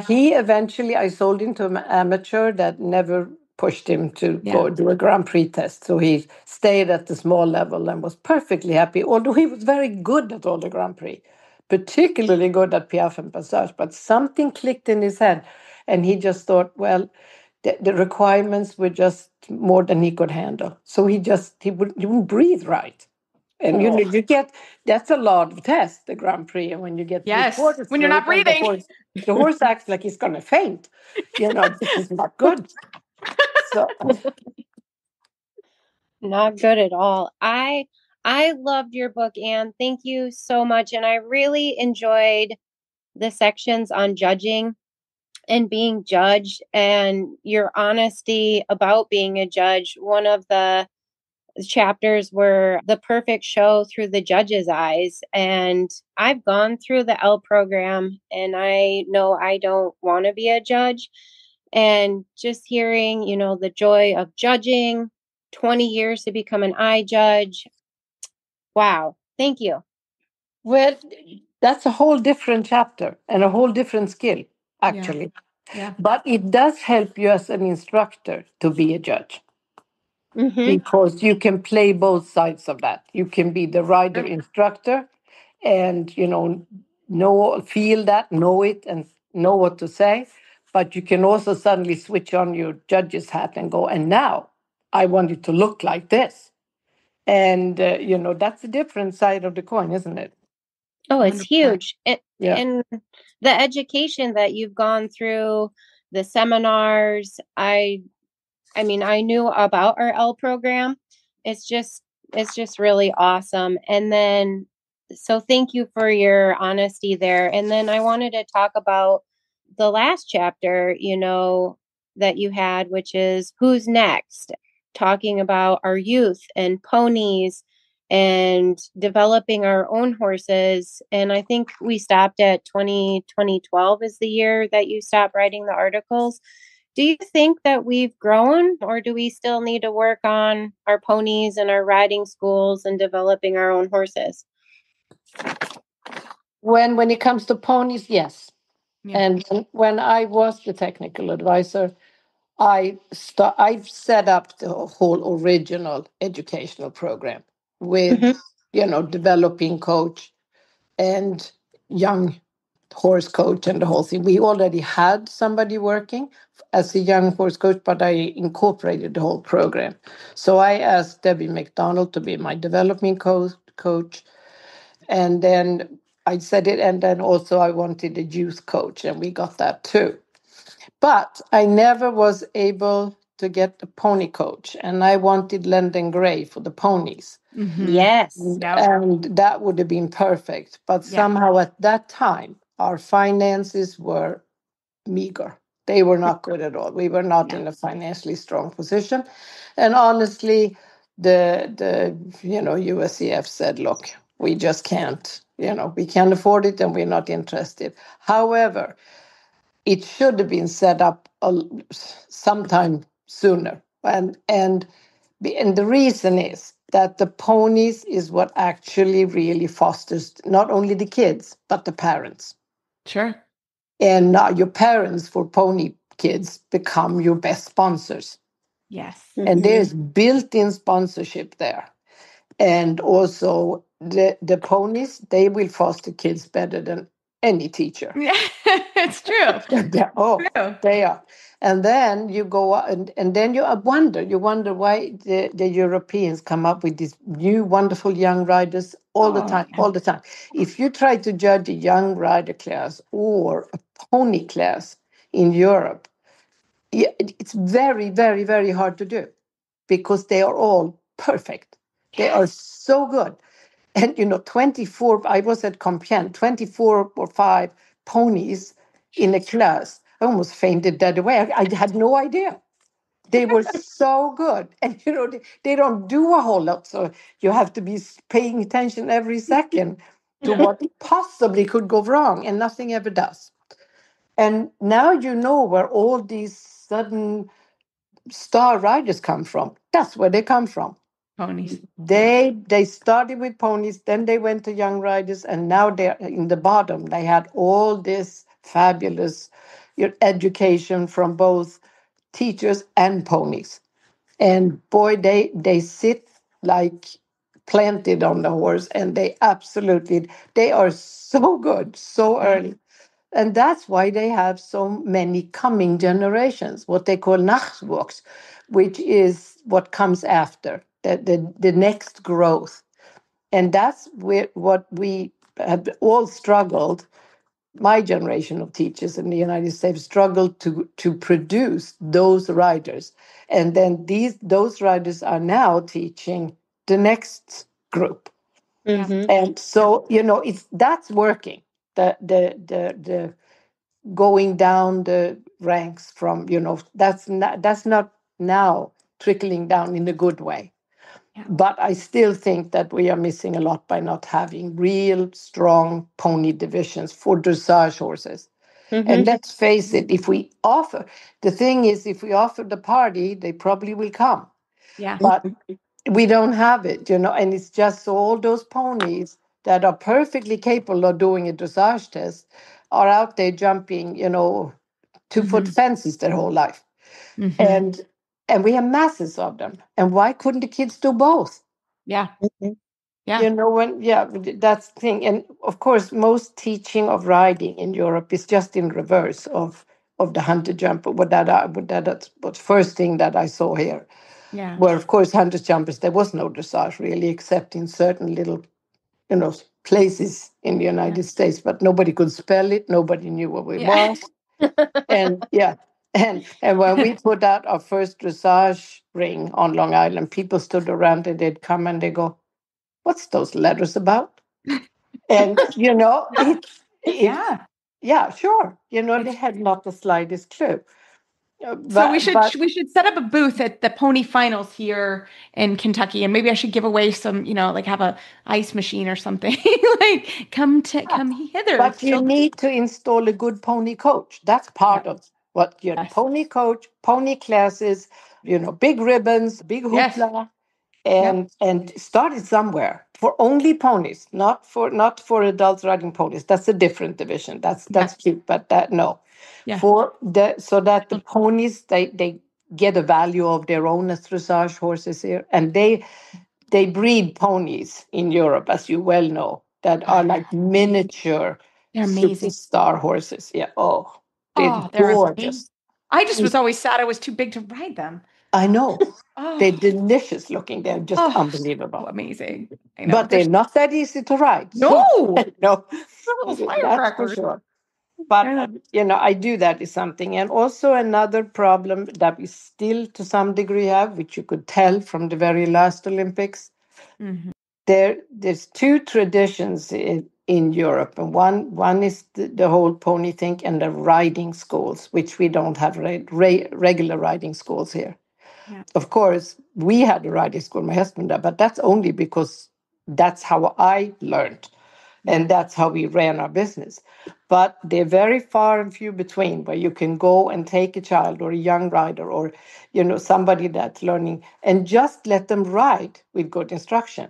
He eventually, I sold him to an amateur that never pushed him to go do a Grand Prix test. So he stayed at the small level and was perfectly happy, although he was very good at all the Grand Prix, particularly good at Piaffe and Passage. But something clicked in his head, and he just thought, well, the requirements were just more than he could handle. So he wouldn't breathe right. And you get, that's a lot of tests, the Grand Prix. And when you get when you're not breathing, the horse acts like he's going to faint. This is not good. So not good at all. I loved your book, Anne. Thank you so much. And I really enjoyed the sections on judging and being judged and your honesty about being a judge. One of the chapters were the perfect show through the judge's eyes. And I've gone through the L program, and I know I don't want to be a judge. And just hearing, the joy of judging, 20 years to become an I judge. Wow. Thank you. Well, that's a whole different chapter and a whole different skill, actually. Yeah. But it does help you as an instructor to be a judge. Mm-hmm. Because you can play both sides of that. You can be the rider instructor and, feel that, know it, and know what to say. But you can also suddenly switch on your judge's hat and go, and now I want it to look like this. And, that's a different side of the coin, isn't it? Oh, it's 100%. huge. And the education that you've gone through, the seminars, I knew about our L program. It's just really awesome. And then, so thank you for your honesty there. And then I wanted to talk about the last chapter, that you had, which is Who's Next? Talking about our youth and ponies and developing our own horses. And I think we stopped at 2012 is the year that you stopped writing the articles. Do you think that we've grown, or do we still need to work on our ponies and our riding schools and developing our own horses? When it comes to ponies, yes. Yeah. And when I was the technical advisor, I set up the whole original educational program with, developing coach and young horse coach and the whole thing. We already had somebody working as a young horse coach, but I incorporated the whole program. So I asked Debbie McDonald to be my development coach. And then I said it. And then also I wanted a youth coach, and we got that too. But I never was able to get a pony coach, and I wanted London Grey for the ponies. Yes. And that would have been perfect. But somehow at that time, our finances were meager. They were not good at all. We were not in a financially strong position. And honestly, the USCF said, look, we just can't, we can't afford it and we're not interested. However, it should have been set up sometime sooner. And the reason is that the ponies is what actually really fosters not only the kids, but the parents. Sure. And now your parents for pony kids become your best sponsors. Yes. And there's built-in sponsorship there. And also the ponies, they will foster kids better than any teacher. Yeah, it's true. True. They are. And then you go and then you wonder why the Europeans come up with these new wonderful young riders all the time. If you try to judge a young rider class or a pony class in Europe, it's very, very, very hard to do because they are all perfect. They are so good. And, 24, I was at Compiègne, 24 or 5 ponies in a class. I almost fainted dead away. I had no idea. They were so good. And, they don't do a whole lot. So you have to be paying attention every second to what possibly could go wrong. And nothing ever does. And now you know where all these sudden star riders come from. That's where they come from. Ponies. They started with ponies, then they went to young riders, and now they're in the bottom. They had all this fabulous education from both teachers and ponies. And boy, they sit like planted on the horse, and they are so good, so early. And that's why they have so many coming generations, what they call Nachwuchs, which is what comes after, the next growth. And that's what we have all struggled, my generation of teachers in the United States struggled to produce those riders. And then those riders are now teaching the next group. And so, that's working. The going down the ranks from, that's not now trickling down in a good way. But I still think that we are missing a lot by not having real strong pony divisions for dressage horses. And let's face it, if we offer the party, they probably will come. Yeah. But we don't have it, and it's just all those ponies that are perfectly capable of doing a dressage test are out there jumping, 2-foot fences their whole life. And we have masses of them. And why couldn't the kids do both? Yeah. Yeah. That's the thing. And of course, most teaching of riding in Europe is just in reverse of the hunter jumper. That's the first thing that I saw here. Yeah. Where, of course, hunter jumpers, there was no dressage really, except in certain little, places in the United States. But nobody could spell it. Nobody knew what it was. And and when we put out our first dressage ring on Long Island, people stood around and they'd come and they go, "What's those letters about?" And sure, they had not the slightest clue. So we should set up a booth at the pony finals here in Kentucky, and maybe I should give away some, like have a ice machine or something. Like come hither. But you need to install a good pony coach. That's part of what your pony coach, pony classes, big ribbons, big hoopla, and start it somewhere for only ponies, not for adults riding ponies. That's a different division. That's cute, but no. Yeah. So that the ponies they get a value of their own as dressage horses here, and they breed ponies in Europe, as you well know, that are like miniature superstar horses. Yeah. They're gorgeous. I just was always sad I was too big to ride them. I know. They're delicious looking. They're just unbelievable. Amazing. But they're not that easy to ride. No. No. Little firecrackers. That's for sure. But, I do that is something. And also another problem that we still to some degree have, which you could tell from the very last Olympics, Mhm. there's two traditions in Europe. And one is the whole pony thing and the riding schools, which we don't have regular riding schools here. Yeah. Of course, we had a riding school, my husband, but that's only because that's how I learned. And that's how we ran our business. But they're very far and few between where you can go and take a child or a young rider or, somebody that's learning and just let them ride with good instruction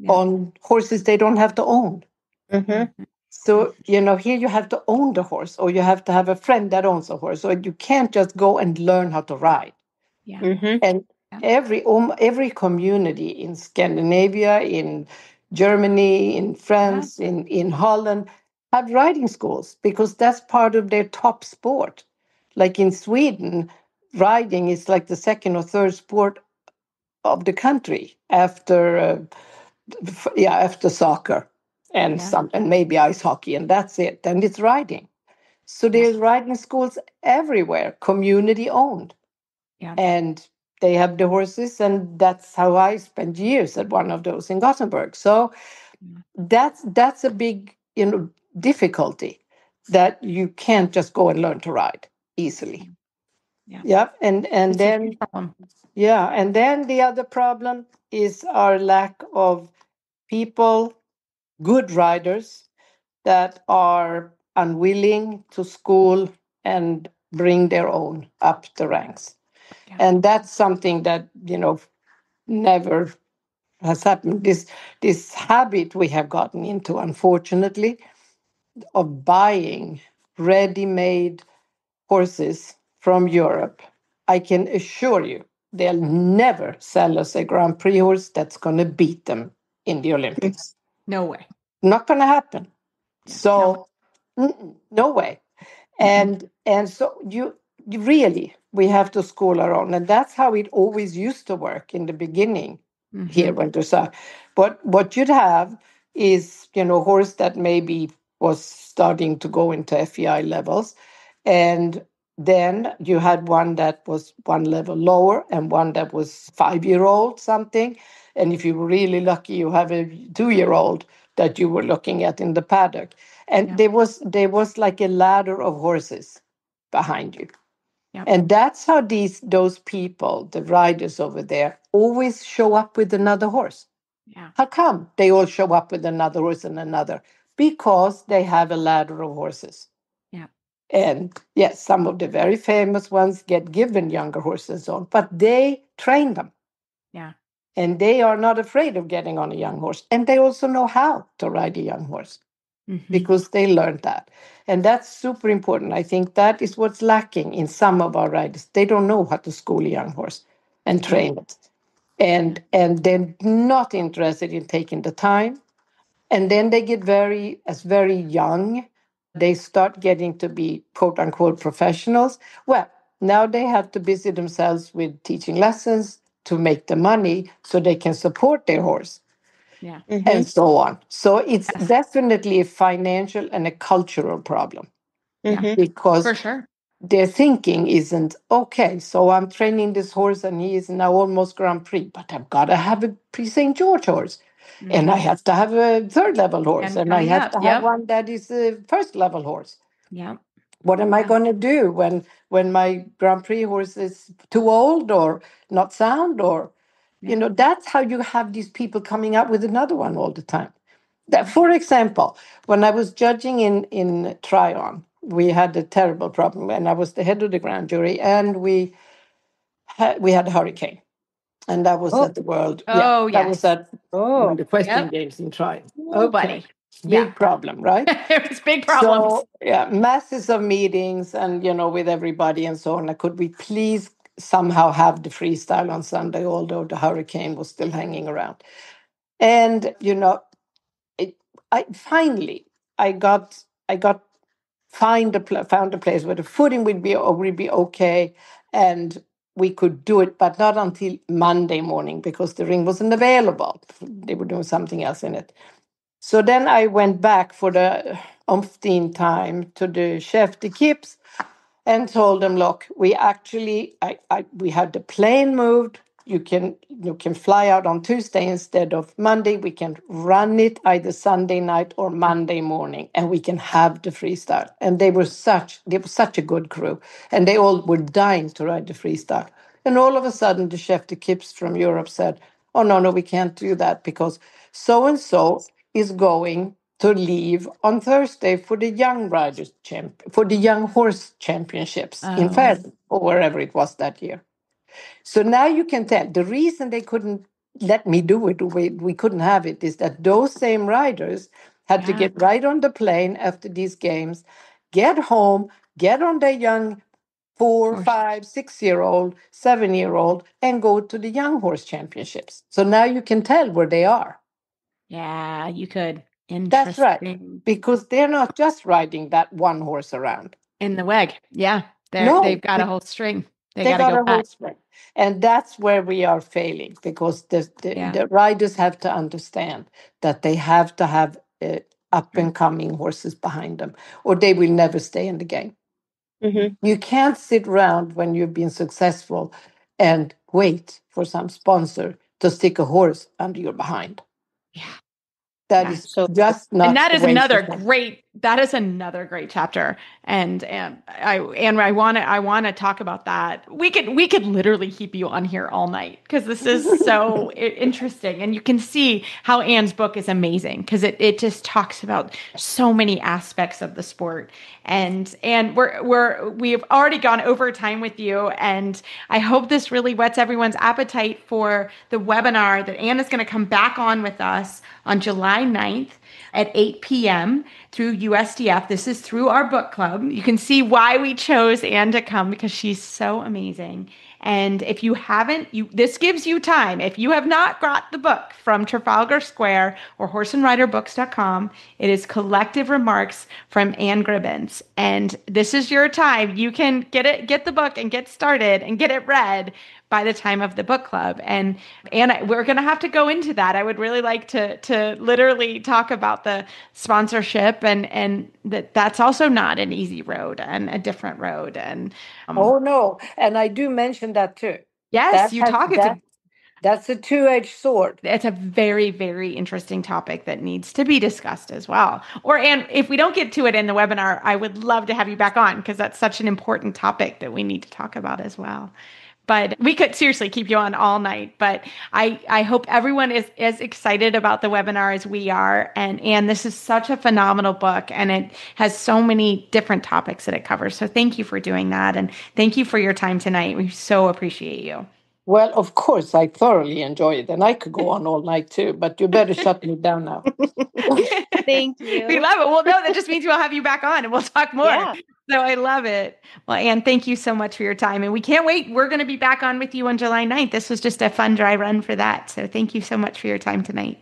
on horses they don't have to own. Mm-hmm. So, here you have to own the horse or you have to have a friend that owns a horse. So you can't just go and learn how to ride. Yeah. Mm-hmm. And every community in Scandinavia, in Germany, in France, in Holland, have riding schools because that's part of their top sport. Like in Sweden, riding is like the second or third sport of the country after after soccer and and maybe ice hockey, and that's it. And it's riding. So there's riding schools everywhere, community owned. Yeah. And they have the horses, and that's how I spent years at one of those in Gothenburg. So that's a big difficulty that you can't just go and learn to ride easily. Yeah, and then and then the other problem is our lack of people, good riders that are unwilling to school and bring their own up the ranks. And that's something that, never has happened. This habit we have gotten into, unfortunately, of buying ready-made horses from Europe, I can assure you, they'll never sell us a Grand Prix horse that's going to beat them in the Olympics. No way. Not going to happen. So, no way. And so you really, we have to school our own. And that's how it always used to work in the beginning here when there's what you'd have is, horse that maybe was starting to go into FEI levels. And then you had one that was one level lower and one that was 5-year-old something. And if you were really lucky, you have a 2-year-old that you were looking at in the paddock. And there was like a ladder of horses behind you. And that's how those people, the riders over there, always show up with another horse. How come they all show up with another horse and another? Because they have a ladder of horses. And yes, some of the very famous ones get given younger horses on, but they train them. And they are not afraid of getting on a young horse. And they also know how to ride a young horse because they learned that. And that's super important. I think that is what's lacking in some of our riders. They don't know how to school a young horse and train it. And they're not interested in taking the time. And then they get very young, they start getting to be quote unquote professionals. Well, now they have to busy themselves with teaching lessons to make the money so they can support their horse. And so on. So it's definitely a financial and a cultural problem. Because for sure. Their thinking isn't, okay, so I'm training this horse and he is now almost Grand Prix, but I've got to have a Prix St. George horse. And I have to have a third level horse. And I have to have one that is a first level horse. What am I going to do when my Grand Prix horse is too old or not sound? Or, that's how you have these people coming up with another one all the time. That, for example, when I was judging in Tryon, we had a terrible problem. And I was the head of the grand jury. And we had a hurricane. And that was at the World. That was at the Equestrian Games in Tryon. Buddy. Big problem, right? It was big problems. So, masses of meetings and, with everybody and so on. Could we please somehow have the freestyle on Sunday, although the hurricane was still hanging around? And, found a place where the footing would be okay. And we could do it, but not until Monday morning because the ring wasn't available. They were doing something else in it. So then I went back for the umpteen time to the chef d'équipes and told them, look, we actually, we had the plane moved. You can fly out on Tuesday instead of Monday. We can run it either Sunday night or Monday morning, and we can have the freestyle. And they were such a good crew, and they all were dying to ride the freestyle. And all of a sudden, the chef d'équipes from Europe said, "Oh no, we can't do that because so and so is going to leave on Thursday for the young horse championships in Fairfield or wherever it was that year." So now you can tell the reason they couldn't let me do it, we couldn't have it, is that those same riders had to get right on the plane after these games, get home, get on their young 4, 5, 6-year-old, 7-year-old, and go to the young horse championships. So now you can tell where they are. Yeah, you could. That's right, because they're not just riding that one horse around. In the WEG, yeah. They've got a whole string. They got to go back. And that's where we are failing, because the riders have to understand that they have to have up-and-coming horses behind them, or they will never stay in the game. Mm-hmm. You can't sit around when you've been successful and wait for some sponsor to stick a horse under your behind. Yeah. That is just not. And that is another great chapter. And I want to talk about that. We could literally keep you on here all night, because this is so interesting. And you can see how Anne's book is amazing, because it just talks about so many aspects of the sport. And we've already gone over time with you, and I hope this really whets everyone's appetite for the webinar that Anne is going to come back on with us on July 9th at 8 p.m. through USDF. This is through our book club. You can see why we chose Anne to come, because she's so amazing. And if you haven't, this gives you time. If you have not got the book from Trafalgar Square or horseandriderbooks.com, it is Collective Remarks from Anne Gribbons. And this is your time. You can get the book and get started and get it read by the time of the book club. And we're going to have to go into that. I would really like to literally talk about the sponsorship, and that's also not an easy road and a different road. And oh no, and I do mention that too. Yes, that's a two-edged sword. It's a very, very interesting topic that needs to be discussed as well. And if we don't get to it in the webinar, I would love to have you back on, because that's such an important topic that we need to talk about as well. But we could seriously keep you on all night. But I hope everyone is as excited about the webinar as we are. And this is such a phenomenal book, and it has so many different topics that it covers. So thank you for doing that. And thank you for your time tonight. We so appreciate you. Well, of course, I thoroughly enjoy it. And I could go on all night too, but you better shut me down now. Thank you. We love it. Well, no, that just means we'll have you back on and we'll talk more. Yeah. So I love it. Well, Anne, thank you so much for your time. And we can't wait. We're going to be back on with you on July 9th. This was just a fun dry run for that. So thank you so much for your time tonight.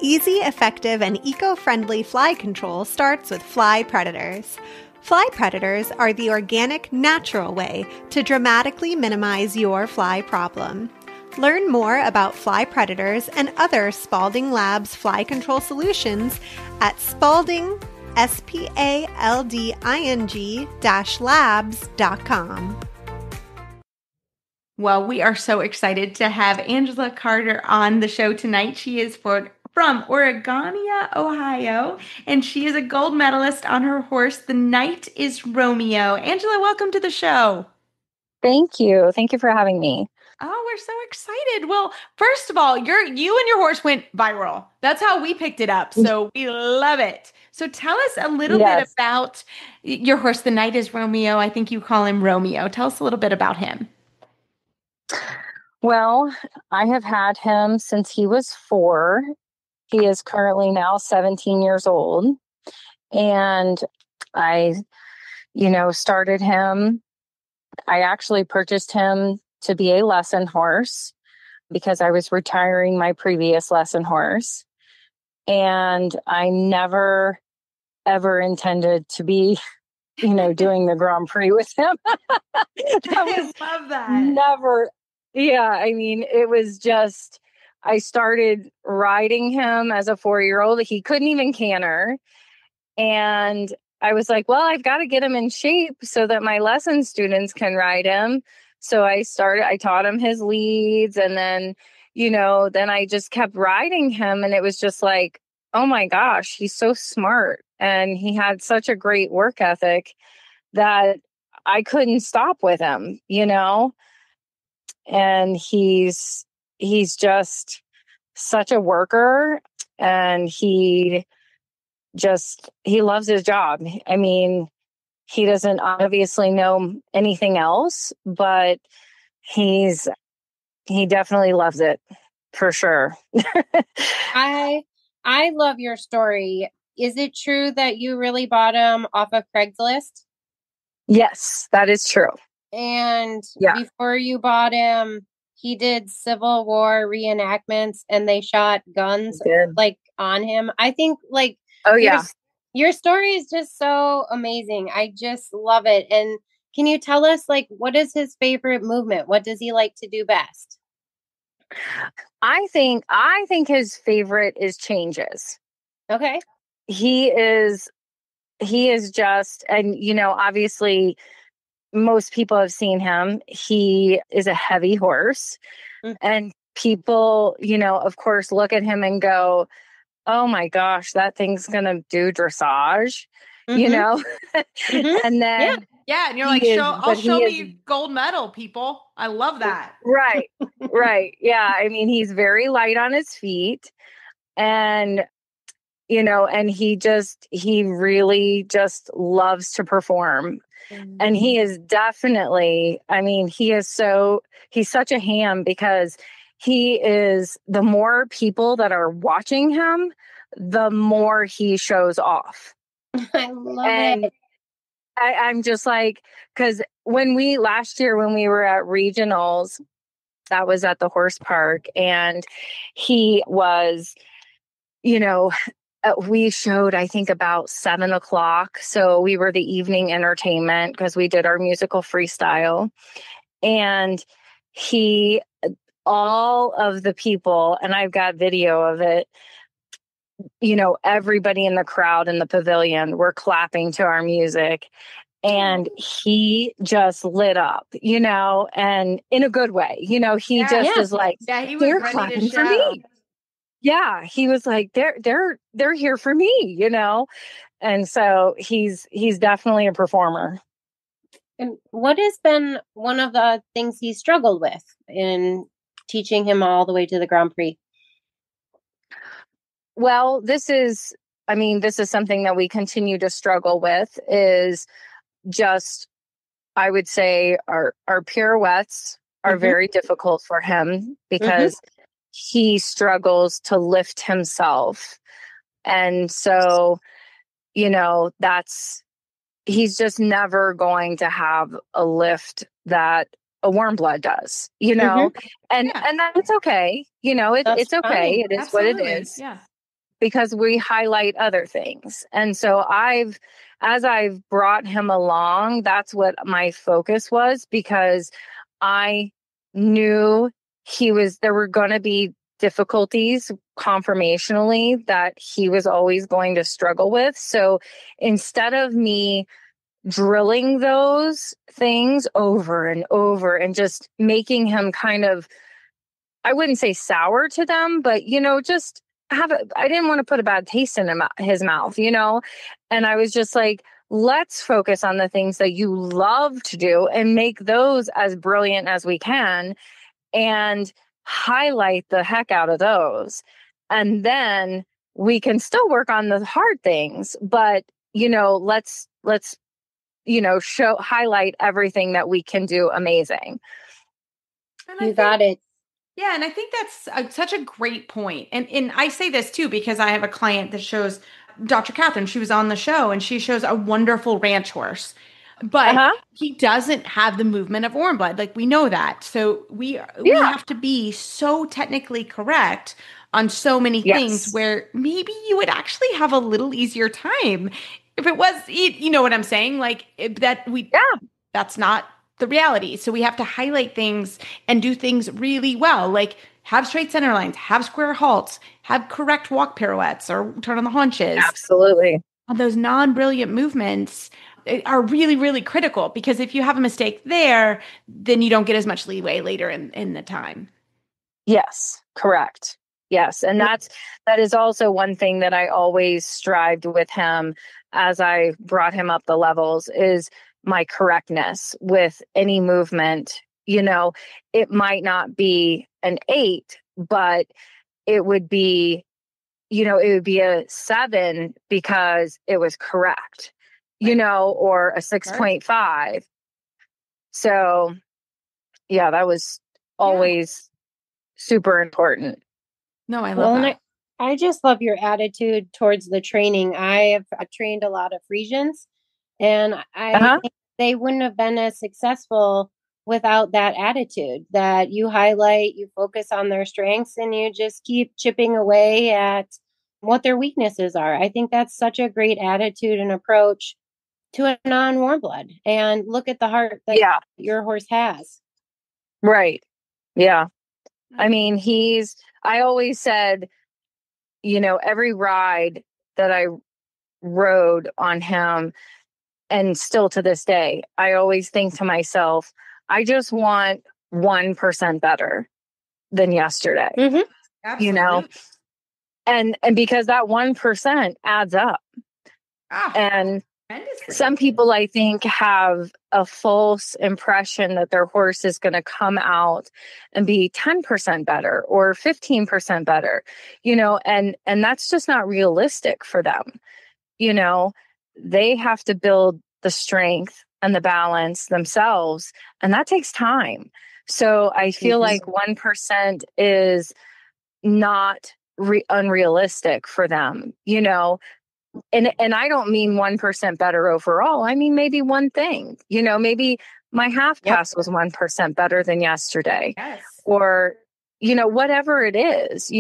Easy, effective, and eco-friendly fly control starts with Fly Predators. Fly predators are the organic, natural way to dramatically minimize your fly problem. Learn more about fly predators and other Spalding Labs fly control solutions at Spalding, spalding-labs.com. Well, we are so excited to have Angela Carter on the show tonight. She is from Oregonia, Ohio, and she is a gold medalist on her horse, The Knight is Romeo. Angela, welcome to the show. Thank you. Thank you for having me. Oh, we're so excited. Well, first of all, you and your horse went viral. That's how we picked it up. So we love it. So tell us a little bit about your horse, The Knight is Romeo. I think you call him Romeo. Tell us a little bit about him. Well, I have had him since he was 4. He is currently now 17 years old. And I, started him. I actually purchased him to be a lesson horse because I was retiring my previous lesson horse. And I never, ever intended to be, doing the Grand Prix with him. I love that. Never. Yeah. I mean, it was just, I started riding him as a 4-year-old. He couldn't even canter. And I was like, well, I've got to get him in shape so that my lesson students can ride him. So I taught him his leads, and then, then I just kept riding him, and it was just like, oh my gosh, he's so smart. And he had such a great work ethic that I couldn't stop with him, and he's just such a worker, and he loves his job. I mean, he doesn't obviously know anything else, but he definitely loves it for sure. I love your story. Is it true that you really bought him off of Craigslist? Yes, that is true. And before you bought him, he did Civil War reenactments, and they shot guns like on him. I think like, oh yeah, your story is just so amazing. I just love it. And can you tell us, like, what is his favorite movement? What does he like to do best? I think his favorite is changes. Okay. He is just, and obviously most people have seen him. He is a heavy horse, and people, of course, look at him and go, oh my gosh, that thing's going to do dressage, and then, yeah. And you're like, show me gold medal, people. I love that. Right. Right. Yeah. I mean, he's very light on his feet, and, and he really just loves to perform. And he is definitely, I mean, he's such a ham, because the more people that are watching him, the more he shows off. I love it. I'm just like, because last year when we were at regionals, that was at the horse park, and he was, we showed, I think, about 7:00. So we were the evening entertainment because we did our musical freestyle. And all of the people, and I've got video of it, everybody in the crowd in the pavilion were clapping to our music. And he just lit up, and in a good way. He was like, he was they're ready clapping to for show. me. Yeah, he was like, they're here for me, and so he's definitely a performer. And what has been one of the things he struggled with in teaching him all the way to the Grand Prix? Well, this is something that we continue to struggle with, is just, I would say our pirouettes are very difficult for him, because he struggles to lift himself. And so, he's just never going to have a lift that a warm blood does, and that's okay. It's okay. Fine. It is Absolutely. What it is. Yeah. Because we highlight other things. And so as I've brought him along, that's what my focus was, because I knew there were going to be difficulties conformationally that he was always going to struggle with. So instead of me drilling those things over and over and just making him kind of, I wouldn't say sour to them, but, just I didn't want to put a bad taste in his mouth, and I was just like, let's focus on the things that you love to do and make those as brilliant as we can, and highlight the heck out of those. And then we can still work on the hard things, but, let's highlight everything that we can do amazing. You got it. Yeah. And I think that's such a great point. And I say this too, because I have a client that shows Dr. Catherine. She was on the show, and she shows a wonderful ranch horse, but he doesn't have the movement of warm blood. Like, we know that. So we have to be so technically correct on so many things, where maybe you would actually have a little easier time if it was, you know what I'm saying? Like that's not the reality. So we have to highlight things and do things really well. Like, have straight center lines, have square halts, have correct walk pirouettes or turn on the haunches. Absolutely. those non-brilliant movements are really, really critical, because if you have a mistake there, then you don't get as much leeway later in the time. Yes, correct. Yes. And that is also one thing that I always strived with him as I brought him up the levels, is my correctness with any movement. It might not be an 8, but it would be, a 7 because it was correct, or a 6.5. So yeah, that was always super important. No, I love that. I just love your attitude towards the training. I have trained a lot of Friesians, and I think they wouldn't have been as successful without that attitude that you highlight, you focus on their strengths, and you just keep chipping away at what their weaknesses are. I think that's such a great attitude and approach to a non-warm blood. And look at the heart that your horse has. Right. Yeah. I mean, I always said, every ride that I rode on him, and still to this day, I always think to myself, I just want 1% better than yesterday. Mm-hmm. Absolutely. And because that 1% adds up. And some people, I think, have a false impression that their horse is going to come out and be 10% better or 15% better, and that's just not realistic for them. They have to build the strength and the balance themselves, and that takes time. So I feel like 1% is not unrealistic for them, And I don't mean 1% better overall. I mean, maybe one thing, maybe my half pass was 1% better than yesterday, or, whatever it is,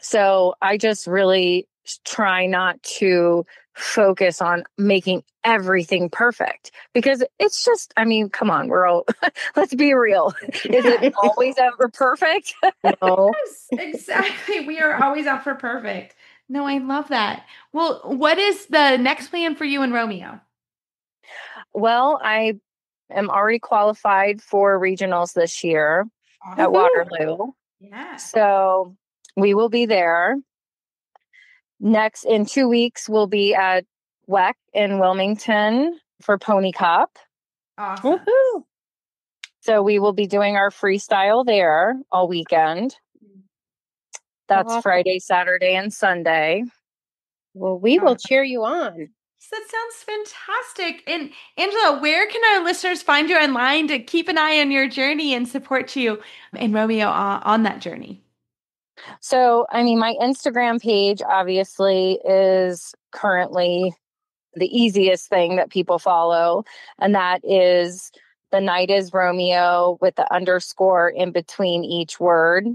So I just really try not to focus on making everything perfect, because it's just, I mean, come on, let's be real. Is it always ever perfect? No. Yes, exactly. We are always out for perfect. No, I love that. Well, what is the next plan for you and Romeo? Well, I am already qualified for regionals this year at Waterloo. Yeah. So we will be there. Next, in 2 weeks, we'll be at WEC in Wilmington for Pony Cup. Awesome. Woohoo! So we will be doing our freestyle there all weekend. That's Friday, Saturday, and Sunday. Well, we will cheer you on. That sounds fantastic. And Angela, where can our listeners find you online to keep an eye on your journey and support you and Romeo on that journey? So, I mean, my Instagram page obviously is currently the easiest thing that people follow. And that is The Night is Romeo with the underscore in between each word.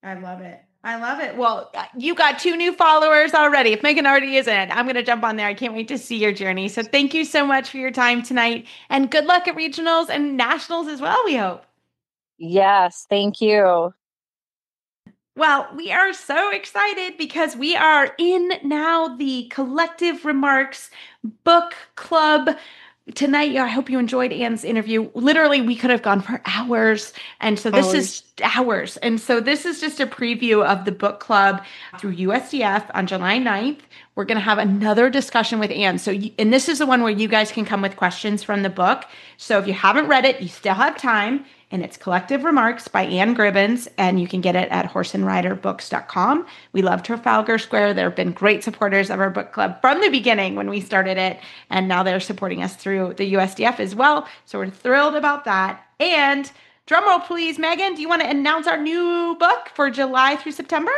I love it. I love it. Well, you got 2 new followers already. If Megan already isn't, I'm going to jump on there. I can't wait to see your journey. So thank you so much for your time tonight, and good luck at regionals and nationals as well, we hope. Yes, thank you. Well, we are so excited because we are in now the Collective Remarks Book Club tonight. I hope you enjoyed Anne's interview. Literally, we could have gone for hours. And so this is hours. And so this is just a preview of the book club through USDF on July 9th. We're going to have another discussion with Anne. So, and this is the one where you guys can come with questions from the book. So if you haven't read it, you still have time. And it's Collective Remarks by Anne Gribbons, and you can get it at horseandriderbooks.com. We love Trafalgar Square. They've been great supporters of our book club from the beginning when we started it, and now they're supporting us through the USDF as well. So we're thrilled about that. And drumroll, please, Megan, do you want to announce our new book for July through September?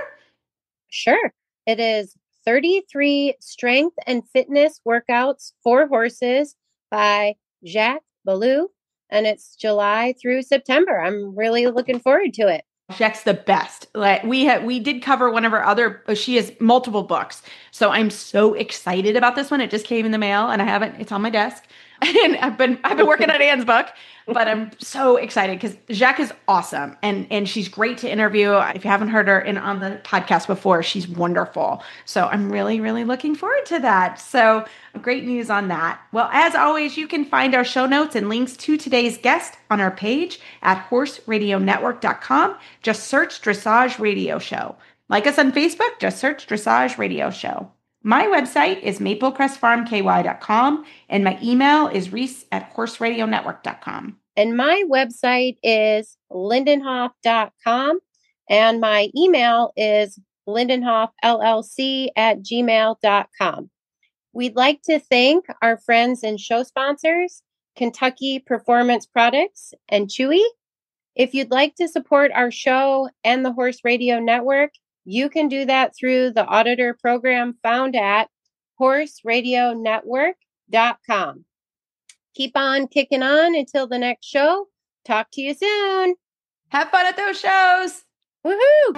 Sure. It is 33 Strength and Fitness Workouts for Horses by Jacques Ballou. And it's July through September. I'm really looking forward to it. Jacques the best. Like we did cover one of her other, she has multiple books. So I'm so excited about this one. It just came in the mail and it's on my desk. And I've been working on Anne's book, but I'm so excited because Jacques is awesome and she's great to interview. If you haven't heard her on the podcast before, she's wonderful. So I'm really, really looking forward to that. So great news on that. Well, as always, you can find our show notes and links to today's guest on our page at horseradionetwork.com. Just search Dressage Radio Show. Like us on Facebook, just search Dressage Radio Show. My website is maplecrestfarmky.com, and my email is reese@horseradionetwork.com. And my website is lindenhoff.com, and my email is lindenhoffllc@gmail.com. We'd like to thank our friends and show sponsors, Kentucky Performance Products and Chewy. If you'd like to support our show and the Horse Radio Network, you can do that through the auditor program found at horseradionetwork.com. Keep on kicking on until the next show. Talk to you soon. Have fun at those shows. Woohoo!